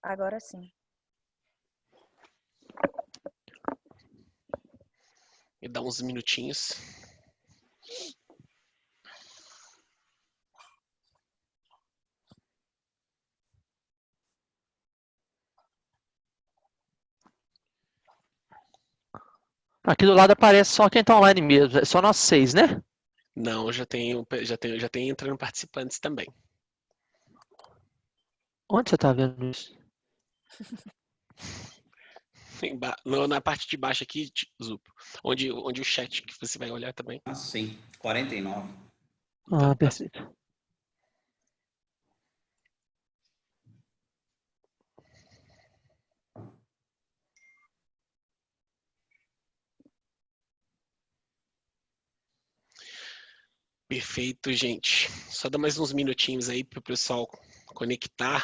Agora sim. Me dá uns minutinhos. Aqui do lado aparece só quem tá online mesmo. É só nós 6, né? Não, já tem entrando participantes também. Onde você tá vendo isso? Na parte de baixo aqui, Zupo, onde o chat que você vai olhar também. Ah, sim. 49. Então, Ah, perfeito. Perfeito, gente. Só dá mais uns minutinhos aí para o pessoal conectar.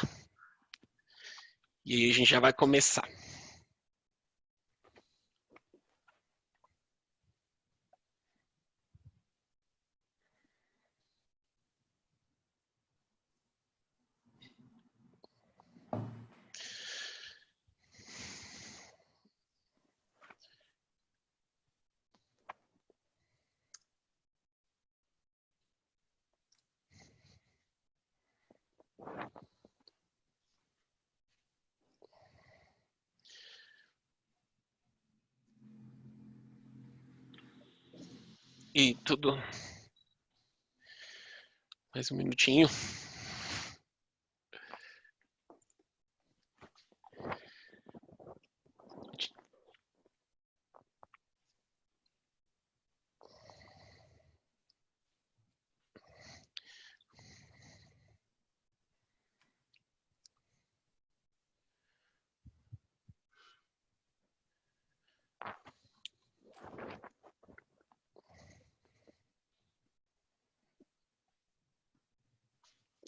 E aí a gente já vai começar. E tudo. Mais um minutinho.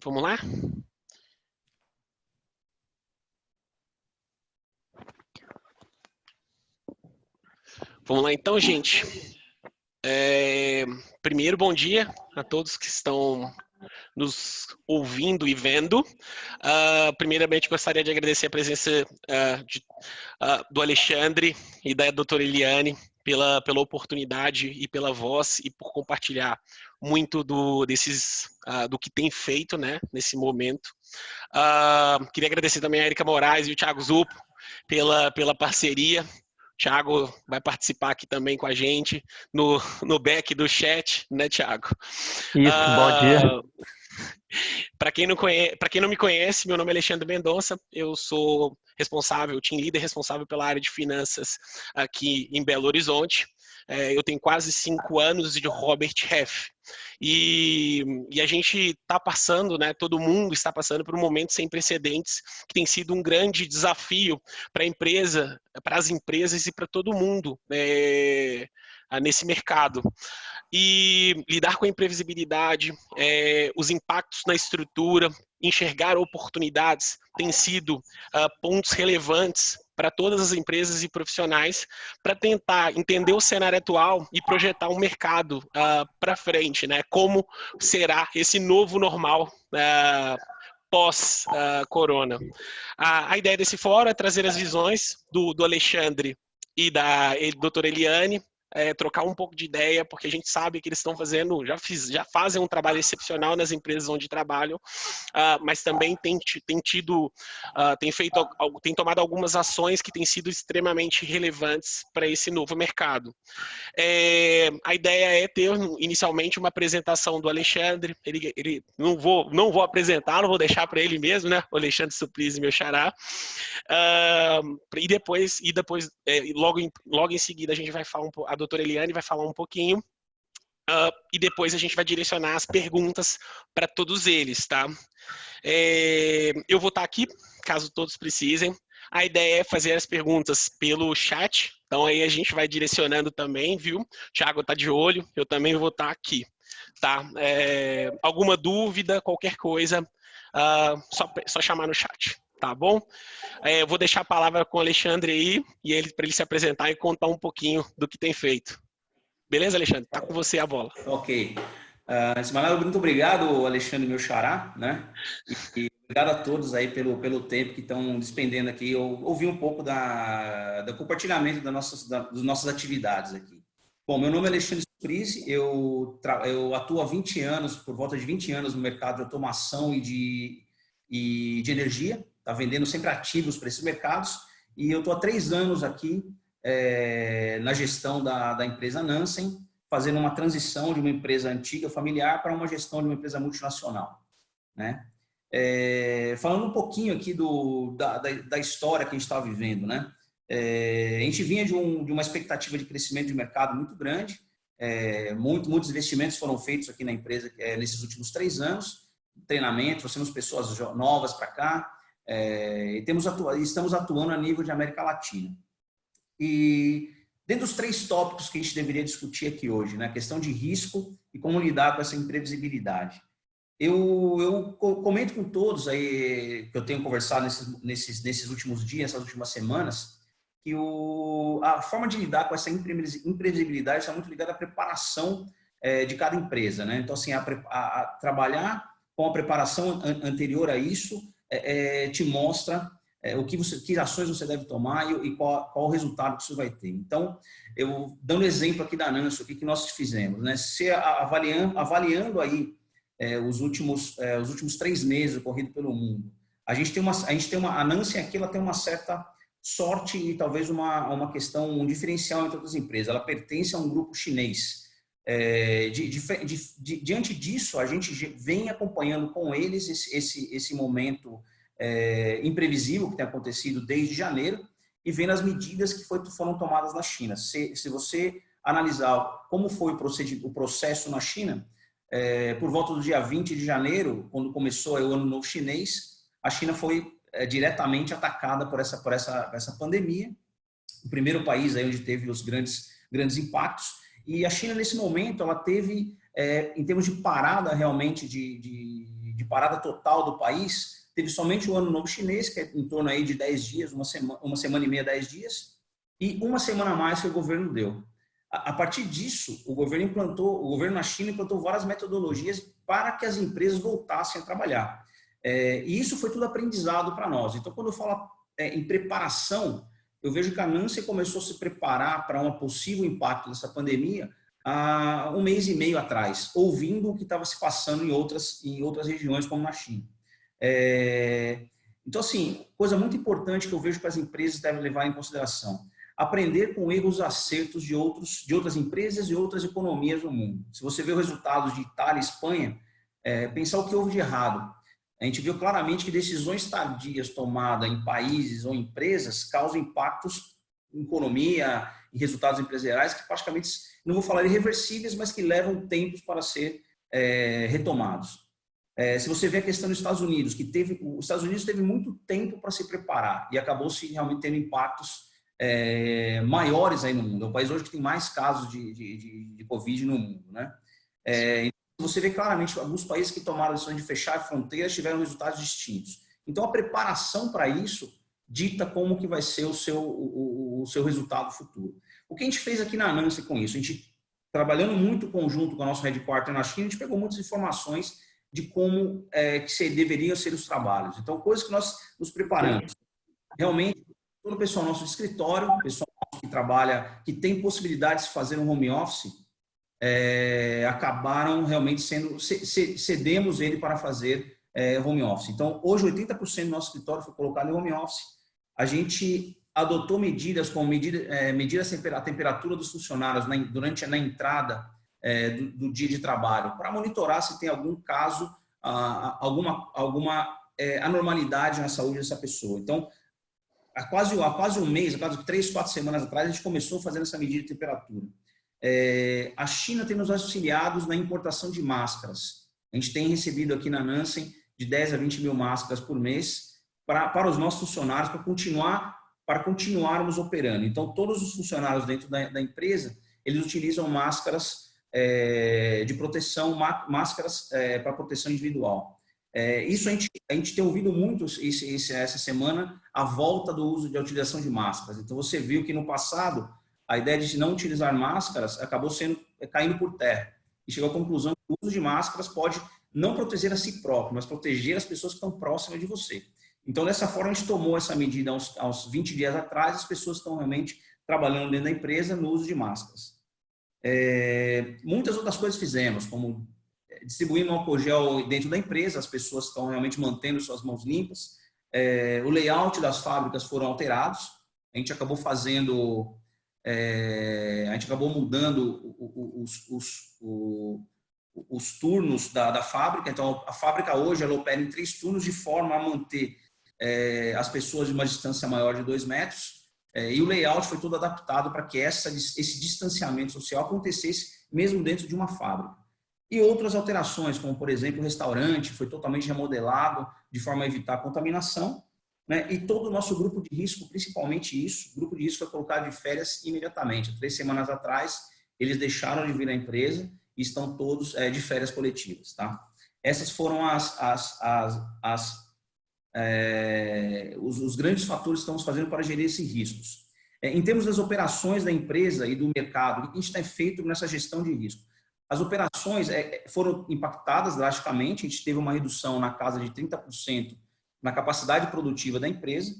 Vamos lá? Vamos lá então, gente. Primeiro, bom dia a todos que estão nos ouvindo e vendo. Primeiramente, gostaria de agradecer a presença do Alexandre e da doutora Eliane pela oportunidade e pela voz e por compartilhar muito do que tem feito, né, nesse momento. Queria agradecer também a Erika Moraes e o Thiago Zupo pela parceria. O Thiago vai participar aqui também com a gente no back do chat, né, Thiago? Isso, bom dia. Para quem não me conhece, meu nome é Alexandre Mendonça, eu sou team leader responsável pela área de finanças aqui em Belo Horizonte. Eu tenho quase 5 anos de Robert Half. E a gente está passando, né, todo mundo está passando por um momento sem precedentes, que tem sido um grande desafio para as empresas e para todo mundo nesse mercado. E lidar com a imprevisibilidade, os impactos na estrutura, enxergar oportunidades, tem sido pontos relevantes para todas as empresas e profissionais para tentar entender o cenário atual e projetar um mercado para frente, né? Como será esse novo normal pós-corona. A ideia desse fórum é trazer as visões do Alexandre e da doutora Eliane, trocar um pouco de ideia, porque a gente sabe que eles estão fazendo, já fazem um trabalho excepcional nas empresas onde trabalham, mas também tem tomado algumas ações que têm sido extremamente relevantes para esse novo mercado. A ideia é ter inicialmente uma apresentação do Alexandre. Ele não vou apresentá-lo, vou deixar para ele mesmo, né? O Alexandre Surprise, meu xará. E depois logo em seguida a gente vai falar a doutora Eliane vai falar um pouquinho. E depois a gente vai direcionar as perguntas para todos eles, tá? Eu vou estar aqui, caso todos precisem. A ideia é fazer as perguntas pelo chat, então aí a gente vai direcionando também, viu? O Thiago tá de olho, eu também vou estar aqui, tá? Alguma dúvida, qualquer coisa, só chamar no chat, tá bom? Eu vou deixar a palavra com o Alexandre aí, para ele se apresentar e contar um pouquinho do que tem feito. Beleza, Alexandre? Tá com você a bola. Ok. Antes de mais nada, muito obrigado, Alexandre, meu xará, né? E Obrigado a todos aí pelo tempo que estão despendendo aqui. Eu ouvi um pouco do compartilhamento das nossas atividades aqui. Bom, meu nome é Alexandre Surprise, eu atuo há 20 anos, por volta de 20 anos no mercado de automação e de energia, tá vendendo sempre ativos para esses mercados, e eu estou há 3 anos aqui na gestão da empresa Nansen, fazendo uma transição de uma empresa antiga, familiar, para uma gestão de uma empresa multinacional, né? Falando um pouquinho aqui da história que a gente está vivendo, né? A gente vinha de uma expectativa de crescimento de mercado muito grande, muitos investimentos foram feitos aqui na empresa nesses últimos 3 anos, treinamento, nós temos pessoas novas para cá, e estamos atuando a nível de América Latina. E dentro dos 3 tópicos que a gente deveria discutir aqui hoje, né? A questão de risco e como lidar com essa imprevisibilidade. Eu comento com todos aí que eu tenho conversado nesses últimos dias, nessas últimas semanas, que a forma de lidar com essa imprevisibilidade está muito ligada à preparação de cada empresa, né? Então, assim, trabalhar com a preparação anterior a isso te mostra que ações você deve tomar e qual o resultado que isso vai ter. Então, eu dando exemplo aqui da Nansen, o que nós fizemos, né? Avaliando aí os últimos 3 meses ocorrido pelo mundo. A Nansen aqui, ela tem uma certa sorte e talvez uma questão, um diferencial entre outras empresas. Ela pertence a um grupo chinês. Diante disso, a gente vem acompanhando com eles esse momento imprevisível que tem acontecido desde janeiro e vendo as medidas que foram tomadas na China. Se você analisar como foi o processo na China, por volta do dia 20 de janeiro, quando começou o Ano Novo Chinês, a China foi diretamente atacada por essa pandemia, o primeiro país aí onde teve os grandes impactos, e a China nesse momento ela teve, em termos de parada realmente, de parada total do país, teve somente o Ano Novo Chinês, que é em torno aí de 10 dias, uma semana e meia, 10 dias, e uma semana a mais que o governo deu. A partir disso, o governo na China implantou várias metodologias para que as empresas voltassem a trabalhar. E isso foi tudo aprendizado para nós. Então, quando eu falo em preparação, eu vejo que a Nansen começou a se preparar para um possível impacto dessa pandemia há 1 mês e meio atrás, ouvindo o que estava se passando em outras regiões, como na China. Então, assim, coisa muito importante que eu vejo que as empresas devem levar em consideração: aprender com erros e acertos de outras empresas e outras economias no mundo. Se você vê os resultados de Itália e Espanha, pensar o que houve de errado. A gente viu claramente que decisões tardias tomadas em países ou empresas causam impactos em economia e resultados empresariais que praticamente, não vou falar irreversíveis, mas que levam tempos para ser retomados. Se você vê a questão dos Estados Unidos, os Estados Unidos teve muito tempo para se preparar e acabou-se realmente tendo impactos maiores aí no mundo. É o país hoje que tem mais casos de Covid no mundo, né? Você vê claramente alguns países que tomaram a decisão de fechar fronteiras tiveram resultados distintos. Então, a preparação para isso dita como que vai ser o seu resultado futuro. O que a gente fez aqui na Nansen com isso? A gente, trabalhando muito conjunto com a nossa headquarter na China, a gente pegou muitas informações de como deveriam ser os trabalhos. Então, coisas que nós nos preparamos. Realmente, todo o pessoal nosso de escritório, pessoal que trabalha, que tem possibilidade de fazer um home office, acabaram realmente cedemos ele para fazer home office. Então, hoje 80% do nosso escritório foi colocado em home office. A gente adotou medidas como medir a temperatura dos funcionários na entrada do dia de trabalho, para monitorar se tem algum caso, alguma anormalidade na saúde dessa pessoa. Então, há quase um mês, há quase 3, 4 semanas atrás, a gente começou fazendo essa medida de temperatura. A China tem nos auxiliado na importação de máscaras. A gente tem recebido aqui na Nansen de 10 a 20 mil máscaras por mês para os nossos funcionários, para continuarmos operando. Então, todos os funcionários dentro da empresa, eles utilizam máscaras de proteção, máscaras para proteção individual. Isso a gente tem ouvido muito essa semana, a volta do uso da utilização de máscaras. Então, você viu que no passado, a ideia de não utilizar máscaras acabou caindo por terra. E chegou à conclusão que o uso de máscaras pode não proteger a si próprio, mas proteger as pessoas que estão próximas de você. Então, dessa forma, a gente tomou essa medida aos 20 dias atrás, as pessoas estão realmente trabalhando dentro da empresa no uso de máscaras. Muitas outras coisas fizemos, como distribuir um álcool gel dentro da empresa, as pessoas estão realmente mantendo suas mãos limpas. O layout das fábricas foram alterados, a gente acabou fazendo, a gente acabou mudando os turnos da fábrica. Então, a fábrica hoje ela opera em 3 turnos de forma a manter as pessoas de uma distância maior de 2 metros. E o layout foi todo adaptado para que esse distanciamento social acontecesse mesmo dentro de uma fábrica. E outras alterações, como, por exemplo, o restaurante foi totalmente remodelado de forma a evitar a contaminação, né? E todo o nosso grupo de risco, principalmente isso, o grupo de risco foi colocado de férias imediatamente. 3 semanas atrás, eles deixaram de vir à empresa e estão todos de férias coletivas. Tá? Essas foram os grandes fatores que estamos fazendo para gerir esses riscos. Em termos das operações da empresa e do mercado, o que a gente tem feito nessa gestão de risco? As operações foram impactadas drasticamente, a gente teve uma redução na casa de 30% na capacidade produtiva da empresa.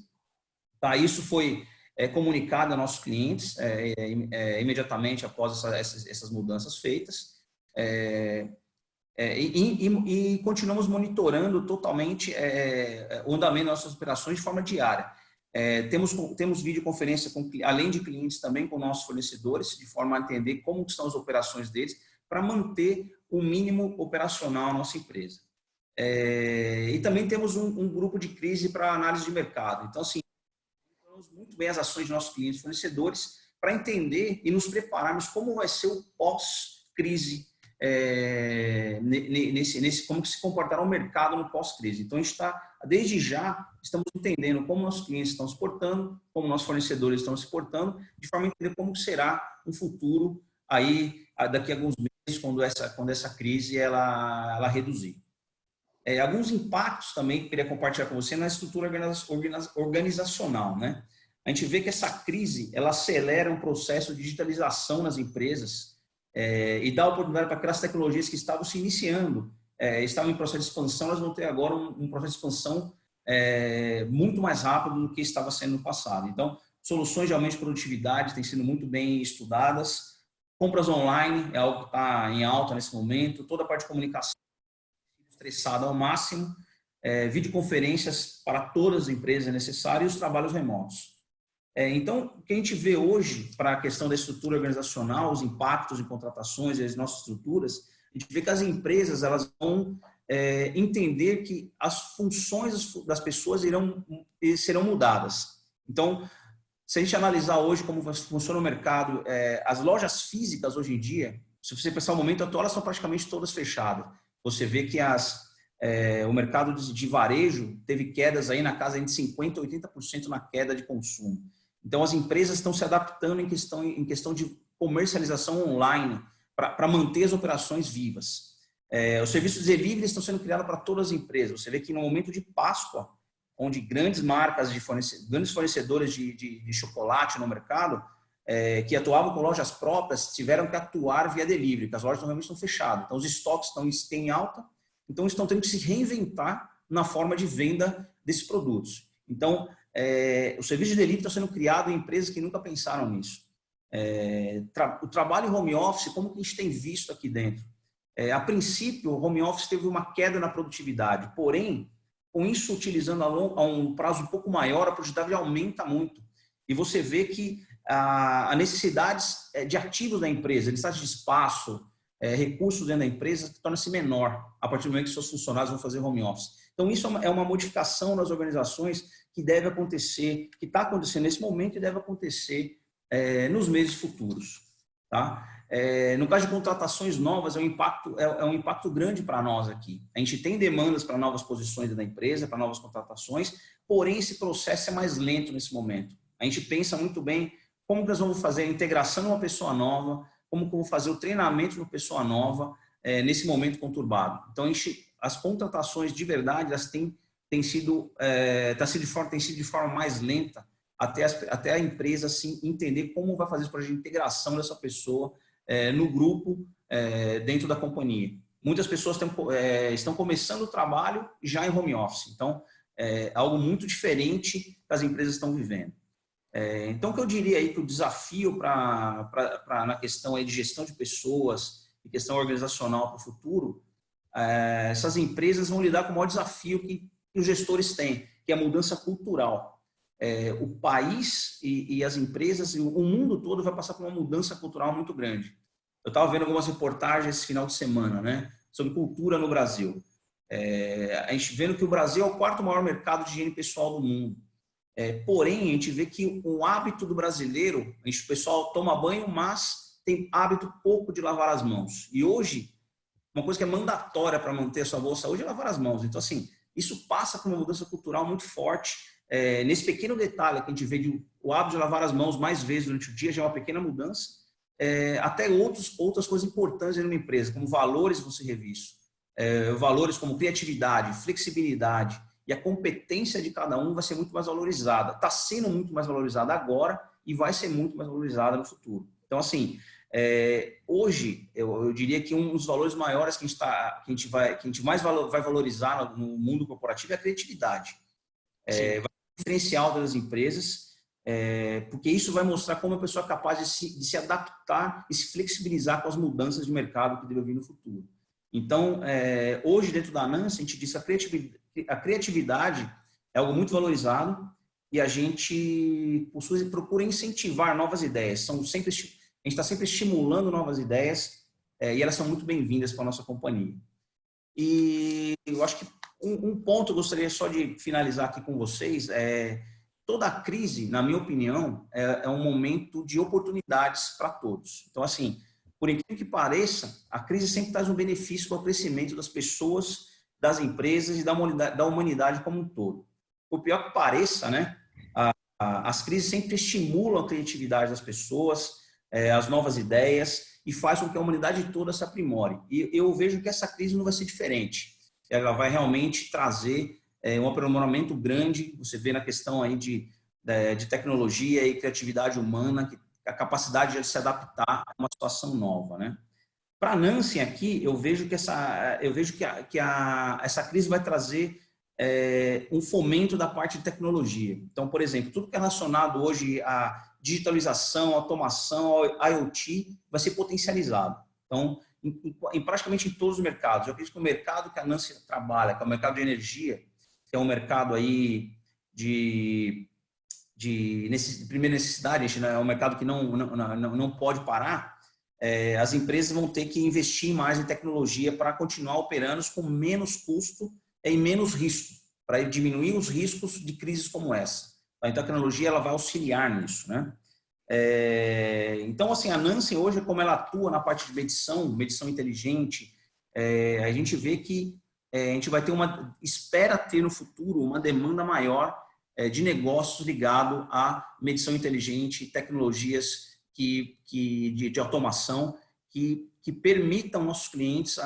Tá? Isso foi comunicado a nossos clientes imediatamente após essas mudanças feitas. E continuamos monitorando totalmente o andamento das nossas operações de forma diária. Temos videoconferência, além de clientes, também com nossos fornecedores, de forma a entender como estão as operações deles, para manter o mínimo operacional na nossa empresa. E também temos um grupo de crise para análise de mercado. Então, assim, conhecemos muito bem as ações de nossos clientes fornecedores para entender e nos prepararmos como vai ser o pós-crise, como que se comportará o mercado no pós-crise. Então, a gente desde já, estamos entendendo como nossos clientes estão se portando, como nossos fornecedores estão se portando, de forma a entender como será um futuro aí, daqui a alguns meses, quando essa crise ela reduzir. Alguns impactos também que eu queria compartilhar com você na estrutura organizacional, né? A gente vê que essa crise ela acelera um processo de digitalização nas empresas e dá oportunidade para aquelas tecnologias que estavam se iniciando, estavam em processo de expansão, elas vão ter agora um processo de expansão muito mais rápido do que estava sendo no passado. Então, soluções de aumento de produtividade têm sido muito bem estudadas. Compras online é algo que está em alta nesse momento. Toda a parte de comunicação estressada ao máximo. Videoconferências para todas as empresas é necessário e os trabalhos remotos. Então, o que a gente vê hoje para a questão da estrutura organizacional, os impactos em contratações e as nossas estruturas, a gente vê que as empresas elas vão entender que as funções das pessoas serão mudadas. Então, se a gente analisar hoje como funciona o mercado, as lojas físicas hoje em dia, se você pensar no momento atual, elas são praticamente todas fechadas. Você vê que o mercado de varejo teve quedas aí na casa de 50% a 80% na queda de consumo. Então, as empresas estão se adaptando em questão de comercialização online para manter as operações vivas. Os serviços de delivery estão sendo criados para todas as empresas. Você vê que no momento de Páscoa, onde grandes marcas, grandes fornecedores de chocolate no mercado, que atuavam com lojas próprias, tiveram que atuar via delivery, porque as lojas realmente estão fechadas. Então, os estoques estão em alta, então estão tendo que se reinventar na forma de venda desses produtos. Então, o serviço de delivery está sendo criado em empresas que nunca pensaram nisso. O trabalho em home office, como que a gente tem visto aqui dentro? A princípio, o home office teve uma queda na produtividade, porém, com isso, utilizando a um prazo um pouco maior, a produtividade aumenta muito. E você vê que a necessidades de ativos da empresa, necessidade de espaço, recursos dentro da empresa, torna-se menor a partir do momento que seus funcionários vão fazer home office. Então, isso é uma modificação nas organizações que deve acontecer, que está acontecendo nesse momento e deve acontecer nos meses futuros. Tá? No caso de contratações novas, é um impacto grande para nós aqui. A gente tem demandas para novas posições da empresa, para novas contratações, porém esse processo é mais lento nesse momento. A gente pensa muito bem como que nós vamos fazer a integração de uma pessoa nova, como que vamos fazer o treinamento de uma pessoa nova nesse momento conturbado. Então, as contratações de verdade elas têm sido de forma mais lenta até a empresa assim, entender como vai fazer esse projeto de integração dessa pessoa no grupo dentro da companhia. muitas pessoas estão começando o trabalho já em home office. Então, é algo muito diferente que as empresas estão vivendo. Então, o que eu diria aí que o desafio na questão aí de gestão de pessoas e questão organizacional para o futuro, essas empresas vão lidar com o maior desafio que os gestores têm, que é a mudança cultural. O país e as empresas, e o mundo todo vai passar por uma mudança cultural muito grande. Eu estava vendo algumas reportagens esse final de semana, né, sobre cultura no Brasil. A gente vendo que o Brasil é o 4º maior mercado de higiene pessoal do mundo. Porém, a gente vê que o hábito do brasileiro, o pessoal toma banho, mas tem hábito pouco de lavar as mãos. E hoje, uma coisa que é mandatória para manter a sua boa saúde é lavar as mãos. Então, assim, isso passa por uma mudança cultural muito forte. Nesse pequeno detalhe que a gente vê o hábito de lavar as mãos mais vezes durante o dia já é uma pequena mudança. Até outras coisas importantes numa empresa, como valores vão ser revistos. Valores como criatividade, flexibilidade e a competência de cada um vai ser muito mais valorizada. Está sendo muito mais valorizada agora e vai ser muito mais valorizada no futuro. Então, assim, hoje, eu diria que um dos valores maiores que a gente mais vai valorizar no mundo corporativo é a criatividade. Vai ser um diferencial das empresas, porque isso vai mostrar como a pessoa é capaz de se adaptar e se flexibilizar com as mudanças de mercado que devem vir no futuro. Então, hoje, dentro da ANANSE, a gente diz que a criatividade é algo muito valorizado e a gente procura incentivar novas ideias. A gente está sempre estimulando novas ideias e elas são muito bem-vindas para a nossa companhia. E eu acho que um ponto eu gostaria só de finalizar aqui com vocês toda a crise, na minha opinião, é um momento de oportunidades para todos. Então, assim, por incrível que pareça, a crise sempre traz um benefício para o crescimento das pessoas, das empresas e da humanidade como um todo. Por pior que pareça, né, as crises sempre estimulam a criatividade das pessoas, as novas ideias e faz com que a humanidade toda se aprimore. E eu vejo que essa crise não vai ser diferente. Ela vai realmente trazer um aprimoramento grande. Você vê na questão aí de tecnologia e criatividade humana, a capacidade de se adaptar a uma situação nova, né? Para a Nancy aqui, eu vejo que essa crise vai trazer um fomento da parte de tecnologia. Então, por exemplo, tudo que é relacionado hoje à digitalização, automação, IoT, vai ser potencializado. Então, praticamente em todos os mercados. Eu acredito que o mercado que a Nancy trabalha, que é o mercado de energia, que é um mercado aí de primeira necessidade, é um mercado que não pode parar. As empresas vão ter que investir mais em tecnologia para continuar operando com menos custo e menos risco, para diminuir os riscos de crises como essa. Então, a tecnologia ela vai auxiliar nisso, né? Então, assim, a Nancy hoje, como ela atua na parte de medição inteligente, a gente vê que a gente vai ter espera ter no futuro uma demanda maior de negócios ligado à medição inteligente, tecnologias de automação que permitam nossos clientes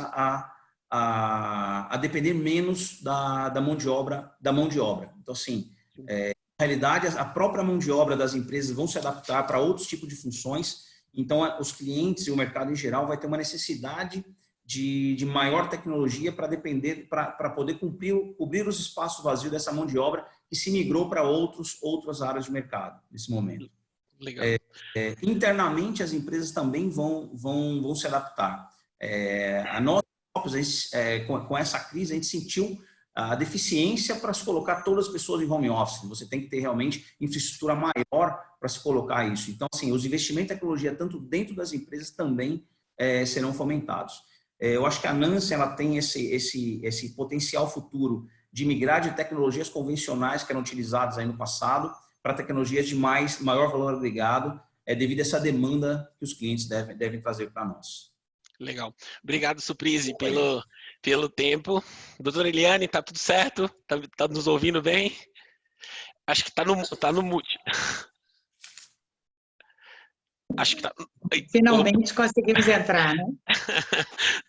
a depender menos da mão de obra. Então, assim, na realidade, a própria mão de obra das empresas vão se adaptar para outros tipos de funções. Então, os clientes e o mercado em geral vai ter uma necessidade de maior tecnologia para poder cobrir os espaços vazios dessa mão de obra que se migrou para outras áreas de mercado nesse momento. Legal. Internamente, as empresas também vão se adaptar. Nós próprios, com essa crise, a gente sentiu a deficiência para se colocar todas as pessoas em home office. Você tem que ter realmente infraestrutura maior para se colocar isso. Então, assim, os investimentos em tecnologia, tanto dentro das empresas, também serão fomentados. Eu acho que a Nancy ela tem esse potencial futuro de migrar de tecnologias convencionais que eram utilizadas aí no passado para tecnologias de maior valor agregado, devido a essa demanda que os clientes devem trazer para nós. Legal. Obrigado, Suprise, pelo tempo. Doutora Eliane, tá tudo certo? Tá nos ouvindo bem? Acho que tá no mute. Acho que tá. Finalmente conseguimos entrar, né?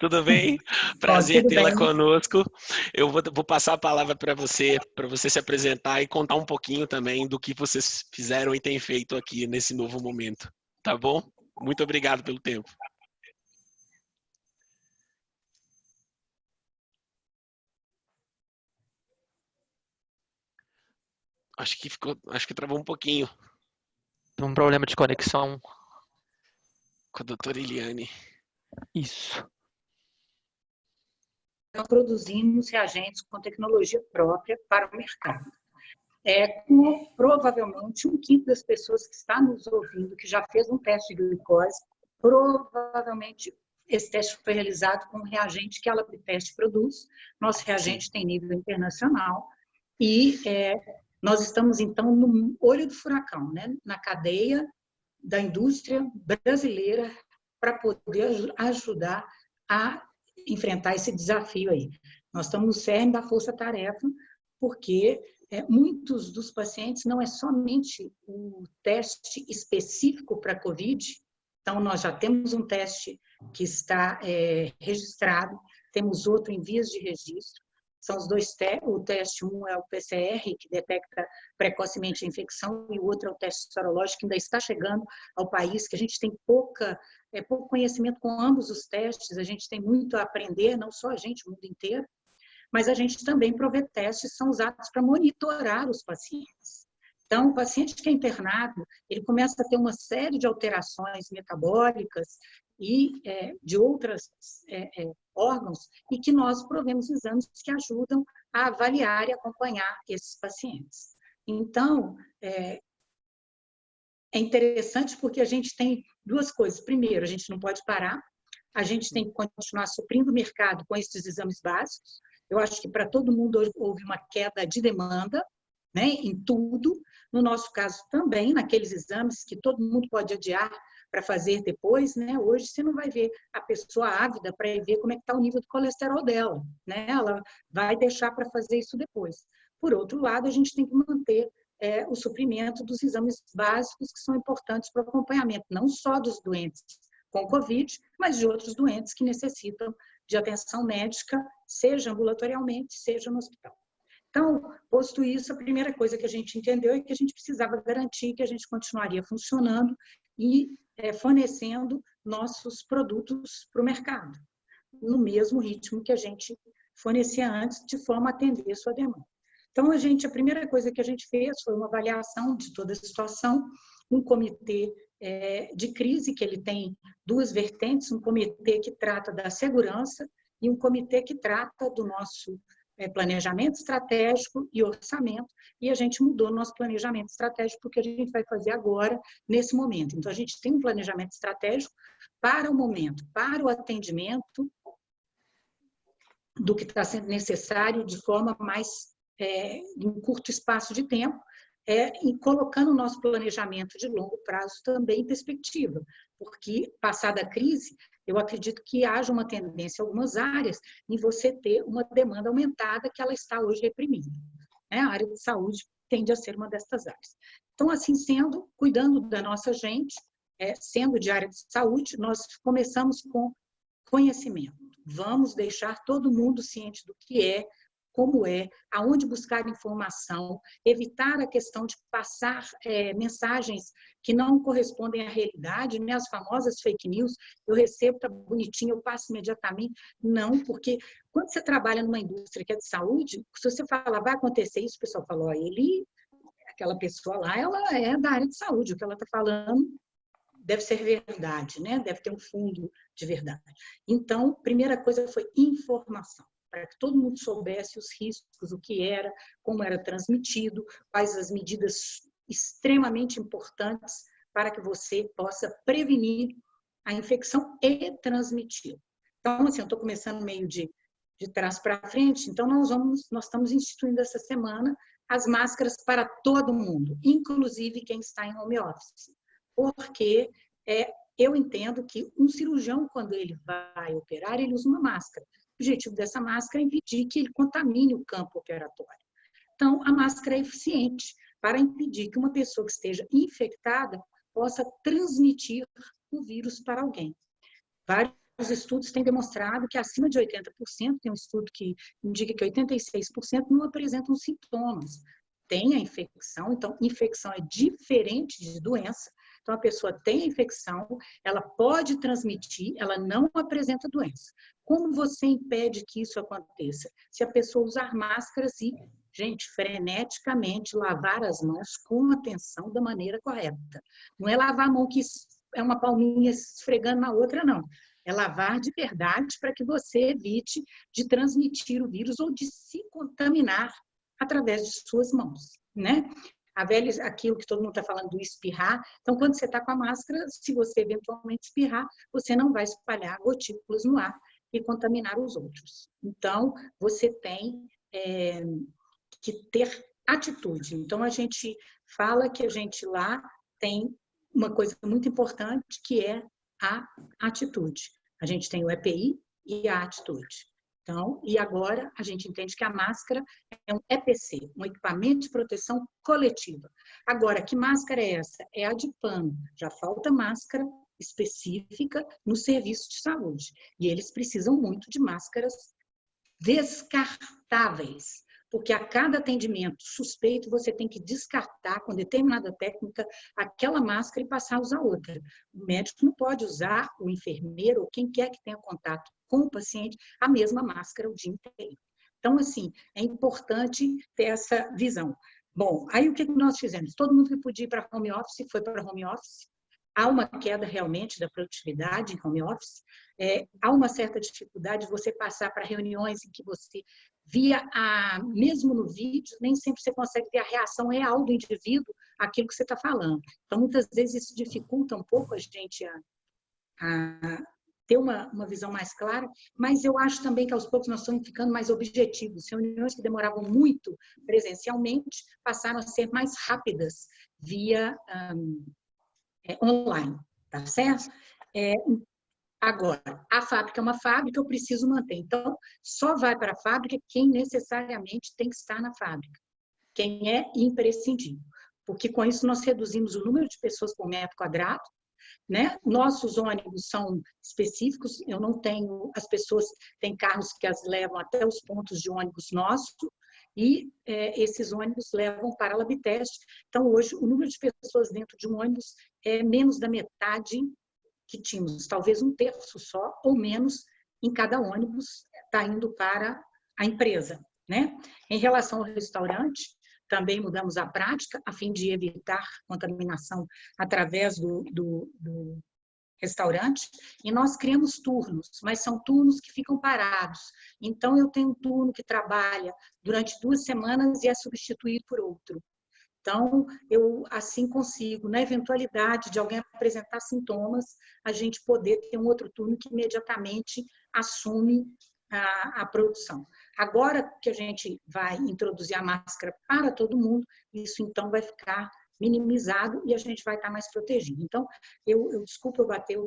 Tudo bem? Prazer tê-la bem. conosco. Eu vou passar a palavra para você se apresentar e contar um pouquinho também do que vocês fizeram e têm feito aqui nesse novo momento. Tá bom? Muito obrigado pelo tempo. Acho que travou um pouquinho Tem um problema de conexão. com a doutora Eliane. Isso. Nós produzimos reagentes com tecnologia própria para o mercado. Provavelmente, 1/5 das pessoas que está nos ouvindo, que já fez um teste de glicose, provavelmente esse teste foi realizado com um reagente que a LabTest produz. Nosso reagente tem nível internacional e nós estamos, então, no olho do furacão, né? Na cadeia da indústria brasileira para poder ajudar a enfrentar esse desafio aí. Nós estamos no cerne da força-tarefa, porque muitos dos pacientes não é somente o teste específico para a COVID, então nós já temos um teste que está registrado, temos outro em vias de registro, são os dois testes, o teste, um é o PCR, que detecta precocemente a infecção, e o outro é o teste sorológico, que ainda está chegando ao país, que a gente tem pouco conhecimento com ambos os testes, a gente tem muito a aprender, não só a gente, o mundo inteiro, mas a gente também provê testes que são usados para monitorar os pacientes. Então, o paciente que é internado, ele começa a ter uma série de alterações metabólicas e de outros órgãos, e que nós provemos exames que ajudam a avaliar e acompanhar esses pacientes. Então, é interessante porque a gente tem duas coisas. Primeiro, a gente não pode parar, a gente tem que continuar suprindo o mercado com esses exames básicos. Eu acho que para todo mundo houve uma queda de demanda, né, em tudo. No nosso caso também, naqueles exames que todo mundo pode adiar para fazer depois, né? Hoje você não vai ver a pessoa ávida para ver como é que está o nível de colesterol dela, né? Ela vai deixar para fazer isso depois. Por outro lado, a gente tem que manter o suprimento dos exames básicos que são importantes para o acompanhamento, não só dos doentes com Covid, mas de outros doentes que necessitam de atenção médica, seja ambulatorialmente, seja no hospital. Então, posto isso, a primeira coisa que a gente entendeu é que a gente precisava garantir que a gente continuaria funcionando e fornecendo nossos produtos para o mercado, no mesmo ritmo que a gente fornecia antes, de forma a atender a sua demanda. Então, a primeira coisa que a gente fez foi uma avaliação de toda a situação, um comitê de crise, que ele tem duas vertentes, um comitê que trata da segurança e um comitê que trata do nosso planejamento estratégico e orçamento, e a gente mudou nosso planejamento estratégico porque a gente vai fazer agora, nesse momento. Então, a gente tem um planejamento estratégico para o momento, para o atendimento do que está sendo necessário de forma mais em curto espaço de tempo, e colocando o nosso planejamento de longo prazo também em perspectiva, porque, passada a crise, eu acredito que haja uma tendência em algumas áreas em você ter uma demanda aumentada que ela está hoje reprimindo. A área de saúde tende a ser uma dessas áreas. Então, assim sendo, cuidando da nossa gente, sendo de área de saúde, nós começamos com conhecimento. Vamos deixar todo mundo ciente do que é, como aonde buscar informação, evitar a questão de passar mensagens que não correspondem à realidade, né? As famosas fake news, eu recebo, tá bonitinho, eu passo imediatamente. Não, porque quando você trabalha numa indústria que é de saúde, se você falar, vai acontecer isso, o pessoal fala, aquela pessoa lá, ela é da área de saúde, o que ela está falando deve ser verdade, né? Deve ter um fundo de verdade. Então, a primeira coisa foi informação, para que todo mundo soubesse os riscos, o que era, como era transmitido, quais as medidas extremamente importantes para que você possa prevenir a infecção e transmitir. Então, assim, eu estou começando meio de trás para frente, então nós estamos instituindo essa semana as máscaras para todo mundo, inclusive quem está em home office, porque eu entendo que um cirurgião, quando ele vai operar, ele usa uma máscara. O objetivo dessa máscara é impedir que ele contamine o campo operatório. Então, a máscara é eficiente para impedir que uma pessoa que esteja infectada possa transmitir o vírus para alguém. Vários estudos têm demonstrado que acima de 80%, tem um estudo que indica que 86% não apresentam sintomas. Tem a infecção, então, infecção é diferente de doença. Então, a pessoa tem a infecção, ela pode transmitir, ela não apresenta doença. Como você impede que isso aconteça? Se a pessoa usar máscaras e gente, freneticamente lavar as mãos com atenção da maneira correta. Não é lavar a mão que é uma palminha esfregando na outra, não. É lavar de verdade para que você evite de transmitir o vírus ou de se contaminar através de suas mãos, né? Aquilo que todo mundo está falando do espirrar. Então, quando você está com a máscara, se você eventualmente espirrar, você não vai espalhar gotículas no ar e contaminar os outros. Então, você tem que ter atitude. Então, a gente fala que a gente lá tem uma coisa muito importante, que é a atitude. A gente tem o EPI e a atitude. Então, e agora a gente entende que a máscara é um EPC, um equipamento de proteção coletiva. Agora, que máscara é essa? É a de pano. Já falta máscara específica no serviço de saúde. E eles precisam muito de máscaras descartáveis, porque a cada atendimento suspeito você tem que descartar com determinada técnica aquela máscara e passar a usar outra. O médico não pode usar, o enfermeiro ou quem quer que tenha contato com o paciente, a mesma máscara o dia inteiro. Então, assim, é importante ter essa visão. Bom, aí o que nós fizemos? Todo mundo que podia ir para home office foi para home office. Há uma queda realmente da produtividade em home office. Há uma certa dificuldade de você passar para reuniões em que você via, mesmo no vídeo, nem sempre você consegue ver a reação real do indivíduo àquilo que você está falando. Então, muitas vezes isso dificulta um pouco a gente a ter uma visão mais clara, mas eu acho também que aos poucos nós estamos ficando mais objetivos. Reuniões que demoravam muito presencialmente passaram a ser mais rápidas via online, tá certo? Agora, a fábrica é uma fábrica, eu preciso manter. Então, só vai para a fábrica quem necessariamente tem que estar na fábrica, quem é imprescindível. Porque com isso nós reduzimos o número de pessoas por metro quadrado, né? Nossos ônibus são específicos, eu não tenho, as pessoas têm carros que as levam até os pontos de ônibus nosso, e esses ônibus levam para a Labtest. Então, hoje, o número de pessoas dentro de um ônibus é menos da metade que tínhamos, talvez um terço só, ou menos, em cada ônibus está indo para a empresa, né? Em relação ao restaurante, também mudamos a prática, a fim de evitar contaminação através do restaurante, e nós criamos turnos, mas são turnos que ficam parados. Então, eu tenho um turno que trabalha durante 2 semanas e é substituído por outro. Então, eu assim consigo, na eventualidade de alguém apresentar sintomas, a gente poder ter um outro turno que imediatamente assume a produção. Agora que a gente vai introduzir a máscara para todo mundo, isso então vai ficar minimizado e a gente vai estar mais protegido. Então, desculpa eu bater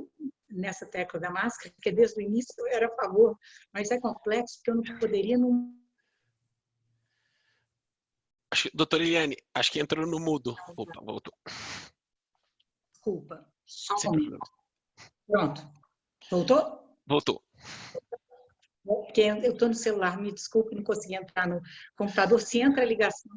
nessa tecla da máscara, porque desde o início eu era a favor, mas é complexo, porque eu não poderia... Doutora Eliane, acho que entrou no mudo. Opa, voltou. Desculpa, só um momento. Pronto. Voltou? Voltou. Porque eu estou no celular, me desculpe, não consegui entrar no computador. Se entra a ligação,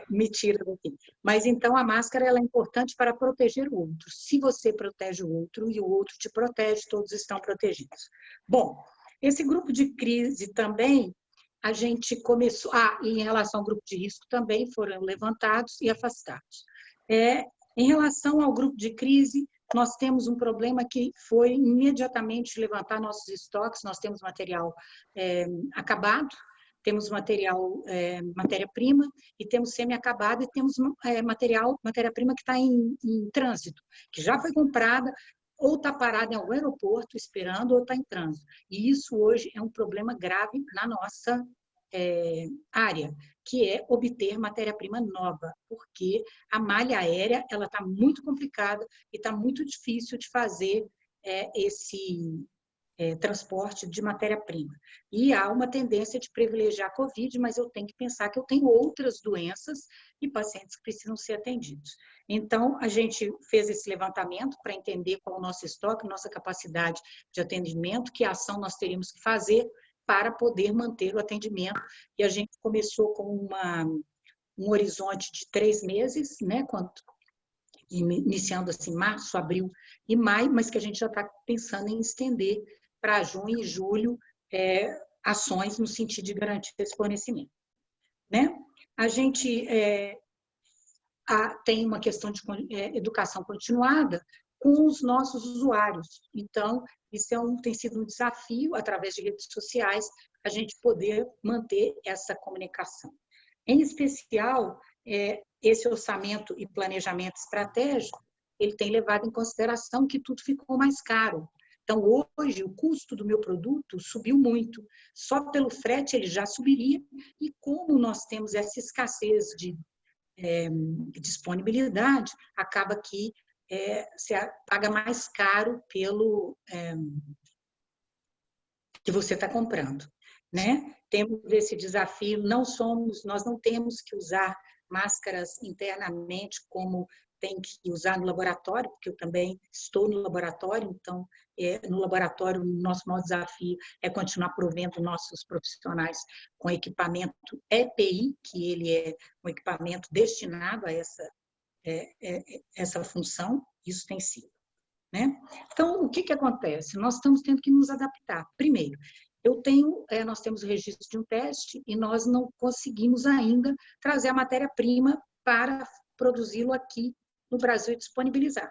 me tira daqui. Mas então a máscara ela é importante para proteger o outro. Se você protege o outro e o outro te protege, todos estão protegidos. Bom, esse grupo de crise também, a gente começou... e em relação ao grupo de risco também foram levantados e afastados. Em relação ao grupo de crise, nós temos um problema que foi imediatamente levantar nossos estoques. Nós temos material acabado, temos matéria-prima e temos semi-acabado e temos matéria-prima que está em trânsito, que já foi comprada ou está parada em algum aeroporto esperando ou está em trânsito. E isso hoje é um problema grave na nossa área, que é obter matéria-prima nova, porque a malha aérea ela está muito complicada e está muito difícil de fazer esse transporte de matéria-prima. E há uma tendência de privilegiar a Covid, mas eu tenho que pensar que eu tenho outras doenças e pacientes que precisam ser atendidos. Então, a gente fez esse levantamento para entender qual é o nosso estoque, nossa capacidade de atendimento, que ação nós teríamos que fazer para poder manter o atendimento. E a gente começou com um horizonte de 3 meses, né, iniciando assim março, abril e maio, mas que a gente já está pensando em estender para junho e julho ações no sentido de garantir esse fornecimento. né? A gente tem uma questão de educação continuada com os nossos usuários. Então, isso tem sido um desafio, através de redes sociais, a gente poder manter essa comunicação. Em especial, esse orçamento e planejamento estratégico, ele tem levado em consideração que tudo ficou mais caro. Então, hoje, o custo do meu produto subiu muito. Só pelo frete ele já subiria. E como nós temos essa escassez de disponibilidade, acaba que você paga mais caro pelo que você está comprando, né? Temos esse desafio, nós não temos que usar máscaras internamente como tem que usar no laboratório, porque eu também estou no laboratório, então, no laboratório, o nosso maior desafio é continuar provendo nossos profissionais com equipamento EPI, que ele é um equipamento destinado a essa função, isso tem sido, né? Então, o que acontece? Nós estamos tendo que nos adaptar. Primeiro, nós temos o registro de um teste e nós não conseguimos ainda trazer a matéria-prima para produzi-lo aqui no Brasil e disponibilizar.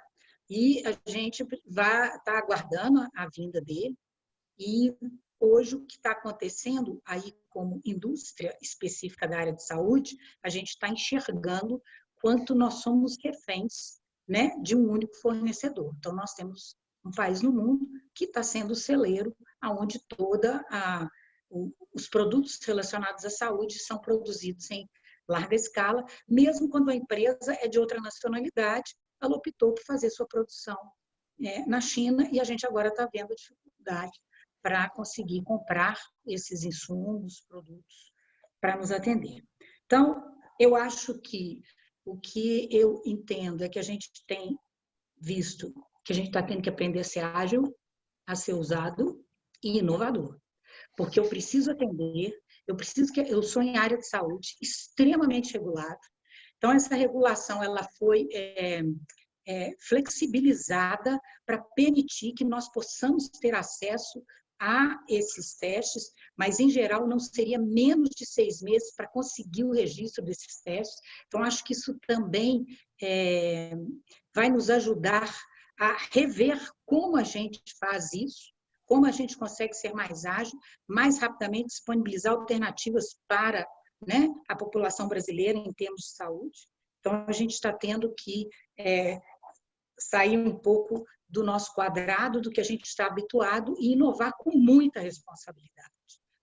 E a gente vai estar aguardando a vinda dele. E hoje o que está acontecendo aí como indústria específica da área de saúde, a gente está enxergando quanto nós somos reféns, né, de um único fornecedor. Então, nós temos um país no mundo que está sendo o celeiro onde os produtos relacionados à saúde são produzidos em larga escala, mesmo quando a empresa é de outra nacionalidade, ela optou por fazer sua produção na China e a gente agora está vendo a dificuldade para conseguir comprar esses insumos, produtos, para nos atender. Então, eu acho que o que eu entendo é que a gente tem visto que a gente está tendo que aprender a ser ágil, a ser ousado e inovador. Porque eu preciso atender, eu sou em área de saúde extremamente regulada. Então, essa regulação ela foi flexibilizada para permitir que nós possamos ter acesso a esses testes, mas, em geral, não seria menos de 6 meses para conseguir o registro desses testes. Então, acho que isso também vai nos ajudar a rever como a gente faz isso, como a gente consegue ser mais ágil, mais rapidamente disponibilizar alternativas para, né, a população brasileira em termos de saúde. Então, a gente está tendo que sair um pouco do nosso quadrado, do que a gente está habituado, e inovar com muita responsabilidade.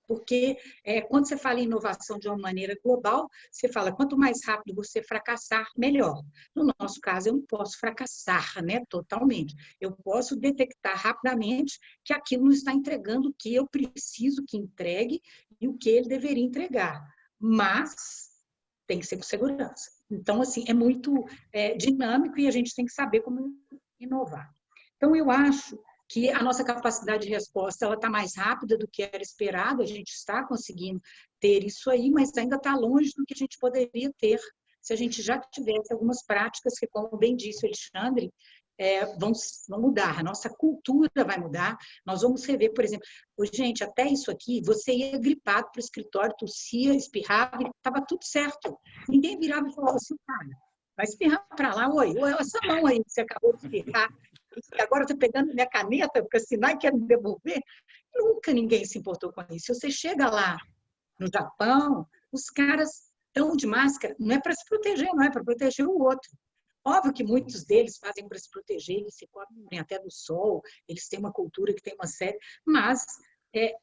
Porque quando você fala em inovação de uma maneira global, você fala, quanto mais rápido você fracassar, melhor. No nosso caso, eu não posso fracassar, né, totalmente. Eu posso detectar rapidamente que aquilo não está entregando o que eu preciso que entregue e o que ele deveria entregar. Mas tem que ser com segurança. Então, assim, é muito dinâmico e a gente tem que saber como inovar. Então, eu acho que a nossa capacidade de resposta ela está mais rápida do que era esperado, a gente está conseguindo ter isso aí, mas ainda está longe do que a gente poderia ter se a gente já tivesse algumas práticas que, como bem disse o Alexandre, vão mudar, a nossa cultura vai mudar, nós vamos rever, por exemplo, gente, até isso aqui, você ia gripado para o escritório, tossia, espirrava, estava tudo certo, ninguém virava e falava assim, cara, vai espirrar para lá, oi, essa mão aí que você acabou de espirrar, agora eu estou pegando minha caneta para assinar e quer me devolver. Nunca ninguém se importou com isso. Se você chega lá no Japão, os caras estão de máscara, não é para se proteger, não é para proteger o outro. Óbvio que muitos deles fazem para se proteger, eles se cobrem até do sol, eles têm uma cultura que tem uma série, mas é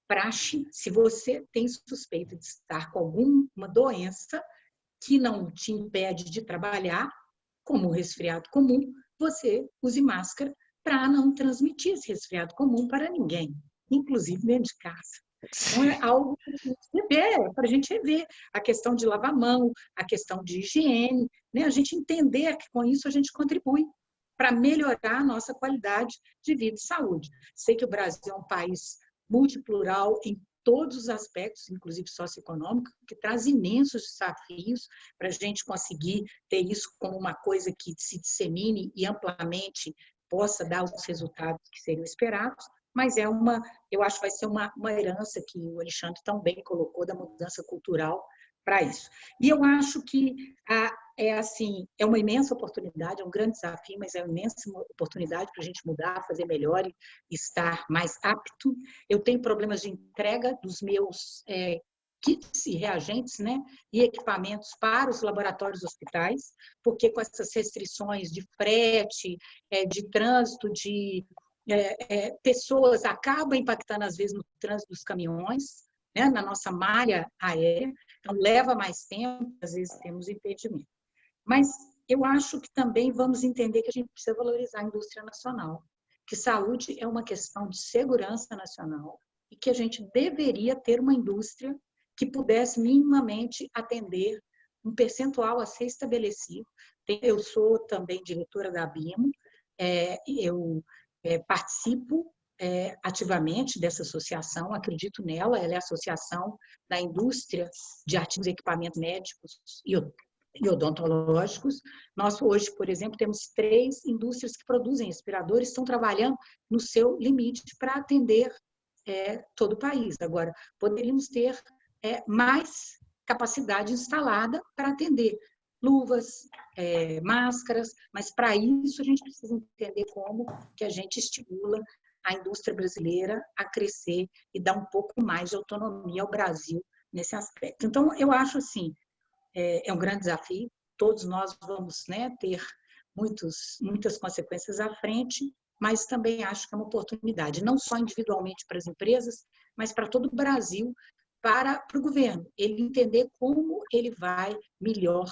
praxe, se você tem suspeita de estar com alguma doença que não te impede de trabalhar, como o resfriado comum, você use máscara para não transmitir esse resfriado comum para ninguém, inclusive dentro de casa. Então, é algo para a gente rever a questão de lavar a mão, a questão de higiene, né? A gente entender que com isso a gente contribui para melhorar a nossa qualidade de vida e saúde. Sei que o Brasil é um país multiplural em todos os aspectos, inclusive socioeconômico, que traz imensos desafios para a gente conseguir ter isso como uma coisa que se dissemine e amplamente possa dar os resultados que seriam esperados, mas eu acho que vai ser uma herança que o Alexandre tão bem colocou da mudança cultural para isso. E eu acho que é uma imensa oportunidade, é um grande desafio, mas é uma imensa oportunidade para a gente mudar, fazer melhor e estar mais apto. Eu tenho problemas de entrega dos meus kits e reagentes, né, e equipamentos para os laboratórios hospitais, porque com essas restrições de frete, de trânsito, de pessoas, acaba impactando às vezes no trânsito dos caminhões, né, na nossa malha aérea, então leva mais tempo, às vezes temos impedimento. Mas eu acho que também vamos entender que a gente precisa valorizar a indústria nacional, que saúde é uma questão de segurança nacional e que a gente deveria ter uma indústria que pudesse minimamente atender um percentual a ser estabelecido. Eu sou também diretora da ABIMO, eu participo ativamente dessa associação, acredito nela, ela é a Associação da Indústria de Artigos e Equipamentos Médicos e Odontológicos. Nós hoje, por exemplo, temos 3 indústrias que produzem respiradores, estão trabalhando no seu limite para atender todo o país. Agora, poderíamos ter mais capacidade instalada para atender luvas, máscaras, mas para isso a gente precisa entender como que a gente estimula a indústria brasileira a crescer e dar um pouco mais de autonomia ao Brasil nesse aspecto. Então, eu acho assim, é um grande desafio, todos nós vamos, né, ter muitas consequências à frente, mas também acho que é uma oportunidade, não só individualmente para as empresas, mas para todo o Brasil, para o governo, ele entender como ele vai melhor